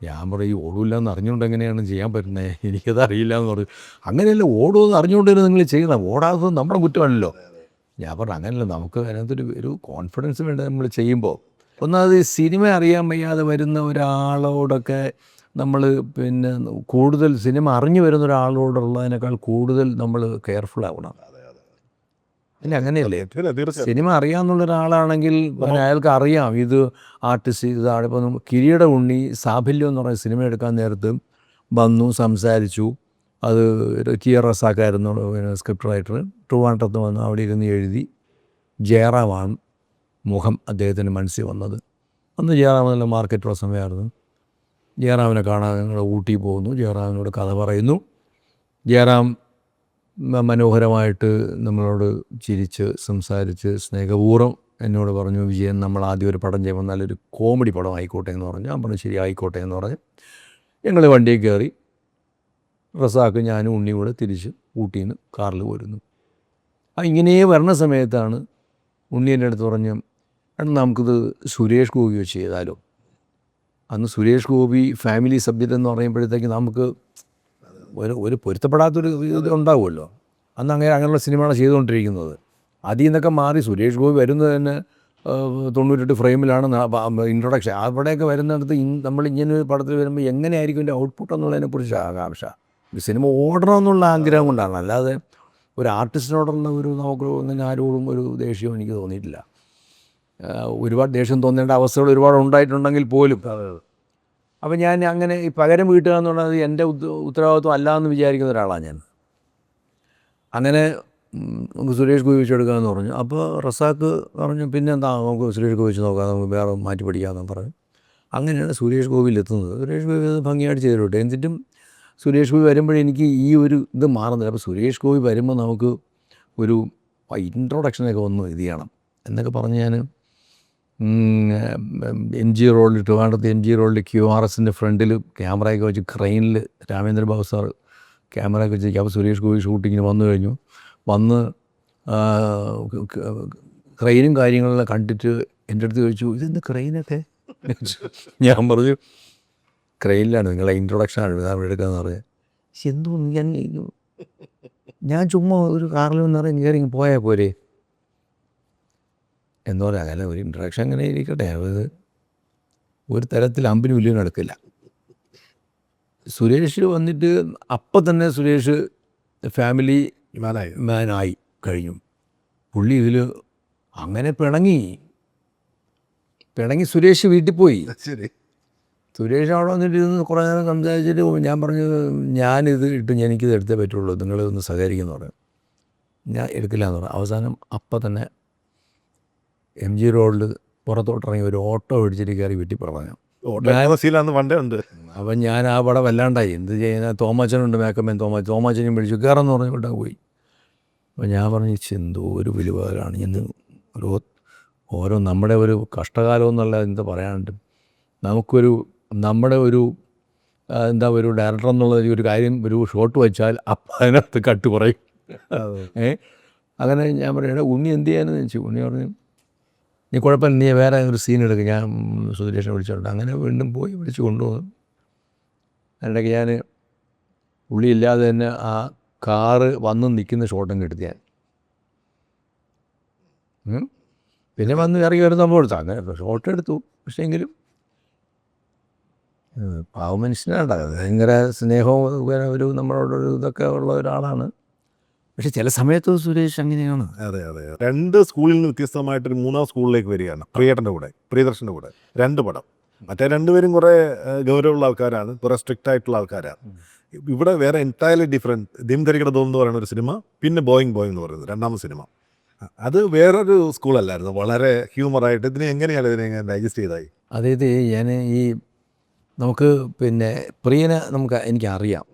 ഞാൻ പറയും, ഓടില്ല എന്ന് അറിഞ്ഞുകൊണ്ട് എങ്ങനെയാണ് ചെയ്യാൻ പറ്റുന്നത്, എനിക്കത് അറിയില്ല എന്ന് പറഞ്ഞു. അങ്ങനെയല്ല, ഓടുമെന്ന് അറിഞ്ഞുകൊണ്ട് തന്നെ നിങ്ങൾ ചെയ്യണം, ഓടാത്തത് നമ്മുടെ കുറ്റമല്ലല്ലോ. ഞാൻ പറഞ്ഞു അങ്ങനെയല്ല, നമുക്ക് അതിനകത്തൊരു കോൺഫിഡൻസ് വേണ്ട നമ്മൾ ചെയ്യുമ്പോൾ. ഒന്നാമത് ഈ സിനിമ അറിയാൻ വയ്യാതെ വരുന്ന ഒരാളോടൊക്കെ നമ്മൾ പിന്നെ കൂടുതൽ സിനിമ അറിഞ്ഞു വരുന്ന ഒരാളോടുള്ളതിനേക്കാൾ കൂടുതൽ നമ്മൾ കെയർഫുൾ ആവണം. അല്ല അങ്ങനെയല്ലേ? തീർച്ചയായും. സിനിമ അറിയാമെന്നുള്ള ഒരാളാണെങ്കിൽ അയാൾക്ക് അറിയാം ഇത് ആർട്ടിസ്റ്റ് ഇതാണ്. ഇപ്പം കിരീട ഉണ്ണി സാഫല്യം എന്ന് പറയുന്ന സിനിമ എടുക്കാൻ നേരത്ത് വന്നു, സംസാരിച്ചു. അത് ടി.ആർ. റസാക്കായിരുന്നു സ്ക്രിപ്റ്റ് റൈറ്റർ. ട്രിവാൻഡ്രത്ത് വന്ന് അവിടെ ഇരുന്ന് എഴുതി. ജയറാമാണ് മുഖം അദ്ദേഹത്തിൻ്റെ മനസ്സിൽ വന്നത്. അന്ന് ജയറാം നല്ല മാർക്കറ്റുള്ള സമയമായിരുന്നു. ജയറാമിനെ കാണാൻ ഞങ്ങൾ ഊട്ടി പോകുന്നു. ജയറാമിനോട് കഥ പറയുന്നു. ജയറാം മനോഹരമായിട്ട് നമ്മളോട് ചിരിച്ച് സംസാരിച്ച് സ്നേഹപൂർവ്വം എന്നോട് പറഞ്ഞു, വിജയൻ നമ്മൾ ആദ്യം ഒരു പടം ചെയ്യുമ്പോൾ നല്ലൊരു കോമഡി പടം ആയിക്കോട്ടെ എന്ന് പറഞ്ഞു. ഞാൻ പറഞ്ഞു ശരി ആയിക്കോട്ടെ എന്ന് പറഞ്ഞ് ഞങ്ങൾ വണ്ടിയിൽ കയറി റസാക്ക് ഞാനും ഉണ്ണിയും കൂടെ തിരിച്ച് ഊട്ടിയിൽ നിന്ന് കാറിൽ പോരുന്നു. ഇങ്ങനെ വരണ സമയത്താണ് ഉണ്ണി എൻ്റെ അടുത്ത് പറഞ്ഞു, നമുക്കിത് സുരേഷ് ഗോപി വെച്ച് ചെയ്താലോ. അന്ന് സുരേഷ് ഗോപി ഫാമിലി സബ്ജക്റ്റ് എന്ന് പറയുമ്പോഴത്തേക്ക് നമുക്ക് ഒരു പൊരുത്തപ്പെടാത്തൊരു ഇത് ഉണ്ടാവുമല്ലോ. അന്ന് അങ്ങനെയുള്ള സിനിമയാണ് ചെയ്തുകൊണ്ടിരിക്കുന്നത്. അതിൽ നിന്നൊക്കെ മാറി സുരേഷ് ഗോപി വരുന്നത് തന്നെ 98 ഫ്രെയിമിലാണ് ഇൻട്രൊഡക്ഷൻ. അവിടെയൊക്കെ വരുന്നിടത്ത് നമ്മൾ ഇങ്ങനെ ഒരു പടത്തിൽ വരുമ്പോൾ എങ്ങനെയായിരിക്കും എൻ്റെ ഔട്ട്പുട്ട് എന്നുള്ളതിനെക്കുറിച്ച് ആകാംക്ഷ. സിനിമ ഓടണമെന്നുള്ള ആഗ്രഹം കൊണ്ടാണ്, അല്ലാതെ ഒരു ആർട്ടിസ്റ്റിനോടുള്ള ഒരു നമുക്ക് അങ്ങനെ ആരോടും ഒരു ദേഷ്യവും എനിക്ക് തോന്നിയിട്ടില്ല. ഒരുപാട് ദേഷ്യം തോന്നേണ്ട അവസ്ഥകൾ ഒരുപാട് ഉണ്ടായിട്ടുണ്ടെങ്കിൽ പോലും. അപ്പം ഞാൻ അങ്ങനെ ഈ പകരം വീട്ടുക എന്നുള്ളത് എൻ്റെ ഉത്തരവാദിത്വം അല്ല എന്ന് വിചാരിക്കുന്ന ഒരാളാണ് ഞാൻ. അങ്ങനെ നമുക്ക് സുരേഷ് ഗോപി വെച്ചെടുക്കാമെന്ന് പറഞ്ഞു. അപ്പോൾ റസാക്ക് പറഞ്ഞു പിന്നെ എന്താ നമുക്ക് സുരേഷ് ഗോപി വെച്ച് നോക്കാം, നമുക്ക് വേറെ മാറ്റി പഠിക്കാമെന്ന് പറഞ്ഞു. അങ്ങനെയാണ് സുരേഷ് ഗോപിയിലെത്തുന്നത്. സുരേഷ് ഗോപി ഭംഗിയായിട്ട് ചെയ്തിട്ടുണ്ട്. എന്നിട്ടും സുരേഷ് ഗോപി വരുമ്പോഴെനിക്ക് ഈ ഒരു ഇത് മാറുന്നില്ല. അപ്പോൾ സുരേഷ് ഗോപി വരുമ്പോൾ നമുക്ക് ഒരു ഇൻട്രൊഡക്ഷനൊക്കെ ഒന്ന് ഇത് ചെയ്യണം എന്നൊക്കെ പറഞ്ഞ് ഞാൻ MG റോഡിൽ ട്രിവാൻഡ്രത്ത് MG റോഡിൽ QRSൻ്റെ ഫ്രണ്ടിൽ ക്യാമറയൊക്കെ വെച്ച് ക്രെയിനിൽ രാമേന്ദ്രബാബു സാർ ക്യാമറയൊക്കെ വെച്ച് അപ്പോൾ സുരേഷ് ഗോപി ഷൂട്ടിങ്ങിന് വന്നു കഴിഞ്ഞു. വന്ന് ക്രെയിനും കാര്യങ്ങളെല്ലാം കണ്ടിട്ട് എൻ്റെ അടുത്ത് ചോദിച്ചു, ഇതെന്ത് ക്രെയിനൊക്കെ? ഞാൻ പറഞ്ഞു ക്രെയിനിലാണ്, നിങ്ങളെ ഇൻട്രൊഡക്ഷനാണ് അവിടെ എടുക്കാമെന്ന് പറഞ്ഞത്. പക്ഷെ എന്തോ ഞാൻ ചുമ്മാ ഒരു കാറിൽ വന്ന് കയറി പോയാൽ പോരെ എന്ന് പറയാം. അങ്ങനെ ഒരു ഇൻട്രൊഡക്ഷൻ അങ്ങനെ ഇരിക്കട്ടെ, അത് ഒരു തരത്തിൽ അമ്പിന് വില്ലിയും നടക്കില്ല. സുരേഷ് വന്നിട്ട് അപ്പം തന്നെ സുരേഷ് ഫാമിലി മാനായി കഴിഞ്ഞു. പുള്ളി ഇതിൽ അങ്ങനെ പിണങ്ങി സുരേഷ് വീട്ടിൽ പോയി. സുരേഷ് അവിടെ വന്നിട്ട് ഇരുന്ന് കുറേ നേരം സംസാരിച്ചിട്ട് ഞാൻ പറഞ്ഞു, ഞാനിത് ഇട്ട് എനിക്കിത് എടുത്തേ പറ്റുള്ളൂ, നിങ്ങളിതൊന്ന് സഹകരിക്കുമെന്ന് പറഞ്ഞു. ഞാൻ എടുക്കില്ല എന്ന് പറഞ്ഞു. അവസാനം അപ്പം തന്നെ MG റോഡിൽ പുറത്തോട്ടിറങ്ങി ഒരു ഓട്ടോ പിടിച്ചിട്ട് കയറി വീട്ടിൽ പറഞ്ഞു. വണ്ടേ ഉണ്ട്. അപ്പം ഞാൻ ആ പടം വല്ലാണ്ടായി. എന്ത് ചെയ്യുന്ന തോമാച്ചനുണ്ട് മേക്കമ്മൻ തോമാച്ചനെയും പിടിച്ചു കയറെന്ന് പറഞ്ഞു വിട്ടാൽ പോയി. അപ്പോൾ ഞാൻ പറഞ്ഞു എന്തോ ഒരു വിലുവാലാണ് ഇന്ന് ഓരോ നമ്മുടെ ഒരു കഷ്ടകാലം എന്നുള്ള എന്താ പറയാനുണ്ട്. നമ്മുടെ ഒരു എന്താ ഒരു ഡയറക്ടർ എന്നുള്ള ഒരു കാര്യം ഒരു ഷോട്ട് വെച്ചാൽ അപ്പം അതിനകത്ത് കട്ട് പറയും. അങ്ങനെ ഞാൻ പറയണേ ഉണ്ണി എന്ത് ചെയ്യാനെന്ന് വെച്ചു. ഉണ്ണി പറഞ്ഞു നീ കുഴപ്പമില്ല, നീ വേറെ ഒരു സീൻ എടുക്കുക, ഞാൻ സുരേഷിനെ വിളിച്ചോണ്ട്. അങ്ങനെ വീണ്ടും പോയി വിളിച്ച് കൊണ്ടുപോകും. അതിനിടയ്ക്ക് ഞാൻ പുള്ളി ഇല്ലാതെ തന്നെ ആ കാറ് വന്ന് നിൽക്കുന്ന ഷോട്ടങ്ങ് എടുത്ത് ഞാൻ പിന്നെ വന്ന് ഇറങ്ങി വരുന്ന സംഭവം എടുത്തു. അങ്ങനെ ഷോട്ട് എടുത്തു. പക്ഷേ എങ്കിലും പാവ മനുഷ്യനാണ്, ഭയങ്കര സ്നേഹവും ഒരു നമ്മളോടൊരു ഇതൊക്കെ ഉള്ള ഒരാളാണ്. പക്ഷെ ചില സമയത്ത് സുരേഷ് അങ്ങനെയാണ്. അതെ. 2 സ്കൂളിൽ നിന്ന് വ്യത്യസ്തമായിട്ടൊരു 3ാം സ്കൂളിലേക്ക് വരികയാണ്. പ്രിയദർശൻ്റെ കൂടെ 2 പടം. മറ്റേ 2 പേരും കുറേ ഗൗരവമുള്ള ആൾക്കാരാണ്, കുറേ സ്ട്രിക്റ്റ് ആയിട്ടുള്ള ആൾക്കാരാണ്. ഇവിടെ വേറെ എൻറ്റയർലി ഡിഫറെൻറ്റ്. ദിംധരിക്കട ദോം എന്ന് പറയുന്ന ഒരു സിനിമ, പിന്നെ ബോയിങ് എന്ന് പറയുന്നത് 2ാമത്തെ സിനിമ. അത് വേറൊരു സ്കൂളല്ലായിരുന്നു, വളരെ ഹ്യൂമറായിട്ട്. ഇതിനെ ഡൈജസ്റ്റ് ചെയ്തായി? അതായത് ഞാൻ നമുക്ക് പിന്നെ പ്രിയനെ എനിക്കറിയാം,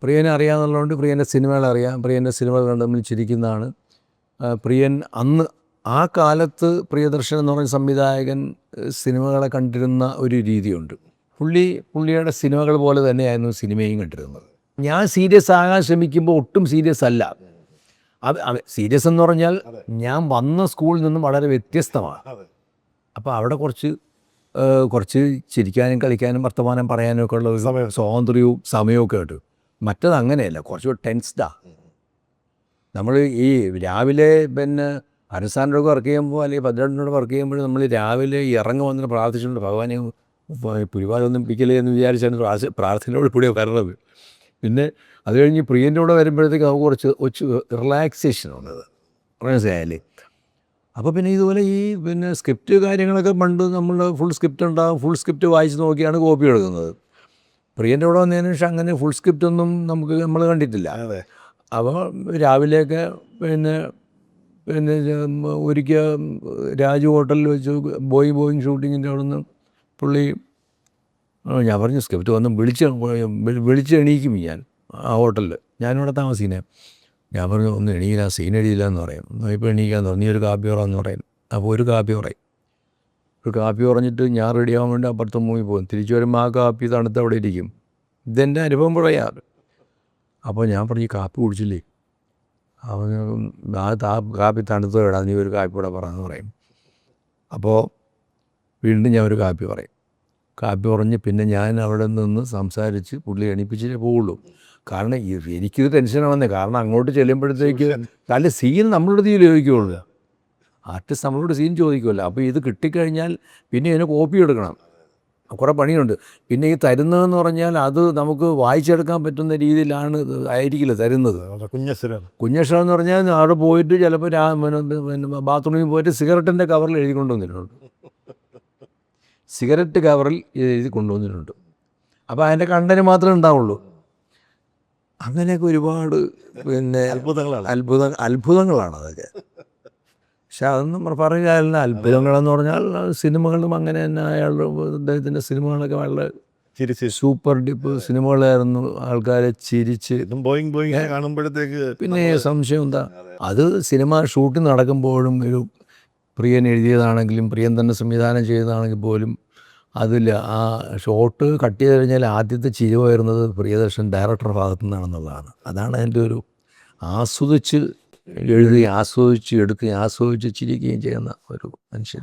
പ്രിയനെ അറിയാമെന്നുള്ളതുകൊണ്ട് പ്രിയൻ്റെ സിനിമകളറിയാം. പ്രിയൻ്റെ സിനിമകൾ കണ്ട് നമ്മൾ ചിരിക്കുന്നതാണ്. പ്രിയൻ അന്ന് ആ കാലത്ത് പ്രിയദർശൻ എന്ന് പറയുന്ന സംവിധായകൻ സിനിമകളെ കണ്ടിരുന്ന ഒരു രീതിയുണ്ട്. പുള്ളിയുടെ സിനിമകൾ പോലെ തന്നെയായിരുന്നു സിനിമയും കണ്ടിരുന്നത്. ഞാൻ സീരിയസ് ആകാൻ ശ്രമിക്കുമ്പോൾ ഒട്ടും സീരിയസ് അല്ല. സീരിയസ് എന്ന് പറഞ്ഞാൽ ഞാൻ വന്ന സ്കൂളിൽ നിന്നും വളരെ വ്യത്യസ്തമാണ്. അപ്പോൾ അവിടെ കുറച്ച് ചിരിക്കാനും കളിക്കാനും വർത്തമാനം പറയാനും ഒക്കെ ഉള്ള ഒരു സ്വാതന്ത്ര്യവും സമയമൊക്കെ ഉണ്ട്. മറ്റത് അങ്ങനെയല്ല, കുറച്ചുകൂടി ടെൻസ്ഡാണ്. നമ്മൾ ഈ രാവിലെ പിന്നെ അനുസാറിനോട് വർക്ക് ചെയ്യുമ്പോൾ അല്ലെങ്കിൽ ഭദ്രനോട് വർക്ക് ചെയ്യുമ്പോൾ നമ്മൾ രാവിലെ ഇറങ്ങി വന്നിട്ട് പ്രാർത്ഥിച്ചിട്ടുണ്ട്, ഭഗവാനെ പുലിവാലൊന്നും പിടിക്കലേ എന്ന് വിചാരിച്ചാണ് പ്രാർത്ഥനയോട് കൂടിയാണ് വരണത്. പിന്നെ അത് കഴിഞ്ഞ് പ്രിയൻ്റെ കൂടെ വരുമ്പോഴത്തേക്ക് നമുക്ക് കുറച്ച് റിലാക്സേഷൻ ഉള്ളത് മനസ്സിലായാലേ. അപ്പോൾ പിന്നെ ഇതുപോലെ ഈ പിന്നെ സ്ക്രിപ്റ്റ് കാര്യങ്ങളൊക്കെ പണ്ട് നമ്മൾ ഫുൾ സ്ക്രിപ്റ്റ് ഉണ്ടാകും, ഫുൾ സ്ക്രിപ്റ്റ് വായിച്ച് നോക്കിയാണ് കോപ്പി എടുക്കുന്നത്. പ്രിയൻ്റെ കൂടെ വന്നതിന് ശേഷം അങ്ങനെ ഫുൾ സ്ക്രിപ്റ്റൊന്നും നമ്മൾ കണ്ടിട്ടില്ല. അപ്പോൾ രാവിലെയൊക്കെ പിന്നെ ഒരിക്കൽ രാജു ഹോട്ടലിൽ വെച്ച് ബോയിങ് ഷൂട്ടിങ്ങിൻ്റെ അവിടെ നിന്ന് പുള്ളി ഞാൻ പറഞ്ഞു സ്ക്രിപ്റ്റ് വന്ന് വിളിച്ച് എണീക്കും ഞാൻ ആ ഹോട്ടലിൽ. ഞാനിവിടെ താമസിക്കുന്നത്. ഞാൻ പറഞ്ഞു ഒന്ന് എണീക്കില്ല, സീൻ എഴുതിയില്ല എന്ന് പറയും. ഇപ്പോൾ എണീക്കാന്ന് പറഞ്ഞു, നീ ഒരു കാപ്പി പറയാമെന്ന് പറയും. അപ്പോൾ ഒരു കാപ്പി പറഞ്ഞിട്ട് ഞാൻ റെഡിയാവാൻ വേണ്ടി അപ്പുറത്ത് മൂവി പോകും. തിരിച്ചു വരുമ്പോൾ ആ കാപ്പി തണുത്ത് അവിടെ ഇരിക്കും. ഇതെൻ്റെ അനുഭവം പറയാറ്. അപ്പോൾ ഞാൻ പറഞ്ഞു ഈ കാപ്പി കുടിച്ചില്ലേ, അവൻ ആ കാപ്പി തണുത്ത് വിടാം, നീ ഒരു കാപ്പി കൂടെ പറയാമെന്ന് പറയും. അപ്പോൾ വീണ്ടും ഞാൻ ഒരു കാപ്പി പറയും. കാപ്പി പറഞ്ഞ് പിന്നെ ഞാൻ അവിടെ നിന്ന് സംസാരിച്ച് പുള്ളി എണീപ്പിച്ചിട്ടേ പോവുള്ളൂ. കാരണം എനിക്കിത് ടെൻഷനാണെന്നേ. കാരണം അങ്ങോട്ട് ചെല്ലുമ്പോഴത്തേക്ക് നല്ല സീൻ നമ്മളോട് ചോദിക്കുകയുള്ളൂ, ആർട്ടിസ്റ്റ് നമ്മളോട് സീൻ ചോദിക്കുമല്ലോ. അപ്പോൾ ഇത് കിട്ടിക്കഴിഞ്ഞാൽ പിന്നെ ഇതിനെ കോപ്പി എടുക്കണം, കുറേ പണിയുണ്ട്. പിന്നെ ഈ തരുന്നതെന്ന് പറഞ്ഞാൽ അത് നമുക്ക് വായിച്ചെടുക്കാൻ പറ്റുന്ന രീതിയിലാണ് ആയിരിക്കില്ല തരുന്നത്. കുഞ്ഞക്ഷരം എന്ന് പറഞ്ഞാൽ അവിടെ പോയിട്ട് ചിലപ്പോൾ ബാത്റൂമിൽ പോയിട്ട് സിഗരറ്റിൻ്റെ കവറിൽ എഴുതി കൊണ്ടുവന്നിട്ടുണ്ട്, സിഗരറ്റ് കവറിൽ എഴുതി കൊണ്ടുവന്നിട്ടുണ്ട്. അപ്പോൾ അതിൻ്റെ കണ്ടന്റ് മാത്രമേ ഉണ്ടാവുള്ളൂ. അങ്ങനെയൊക്കെ ഒരുപാട് പിന്നെ അത്ഭുതങ്ങളാണ് അതൊക്കെ. പക്ഷെ അതൊന്നും പറഞ്ഞാൽ അത്ഭുതങ്ങളെന്ന് പറഞ്ഞാൽ സിനിമകളും അങ്ങനെ തന്നെ. അയാളുടെ അദ്ദേഹത്തിൻ്റെ സിനിമകളൊക്കെ വളരെ സൂപ്പർ ഡിപ്പ് സിനിമകളായിരുന്നു. ആൾക്കാരെ ചിരിച്ച് കാണുമ്പോഴത്തേക്ക് പിന്നെ സംശയം എന്താ, അത് സിനിമ ഷൂട്ടിംഗ് നടക്കുമ്പോഴും ഒരു പ്രിയൻ എഴുതിയതാണെങ്കിലും പ്രിയൻ തന്നെ സംവിധാനം ചെയ്തതാണെങ്കിൽ പോലും അതിൽ ആ ഷോട്ട് കട്ട് ചെയ്ത് കഴിഞ്ഞാൽ ആദ്യത്തെ ചിരി വരുന്നത് പ്രിയദർശൻ ഡയറക്ടറുടെ ഭാഗത്തു നിന്നാണെന്നുള്ളതാണ്. അതാണ് അതിൻ്റെ ഒരു ആസ്വദിച്ച് എഴുതി ആസ്വദിച്ച് എടുക്കുകയും ആസ്വദിച്ച് ചിരിക്കുകയും ചെയ്യുന്ന ഒരു മനുഷ്യൻ.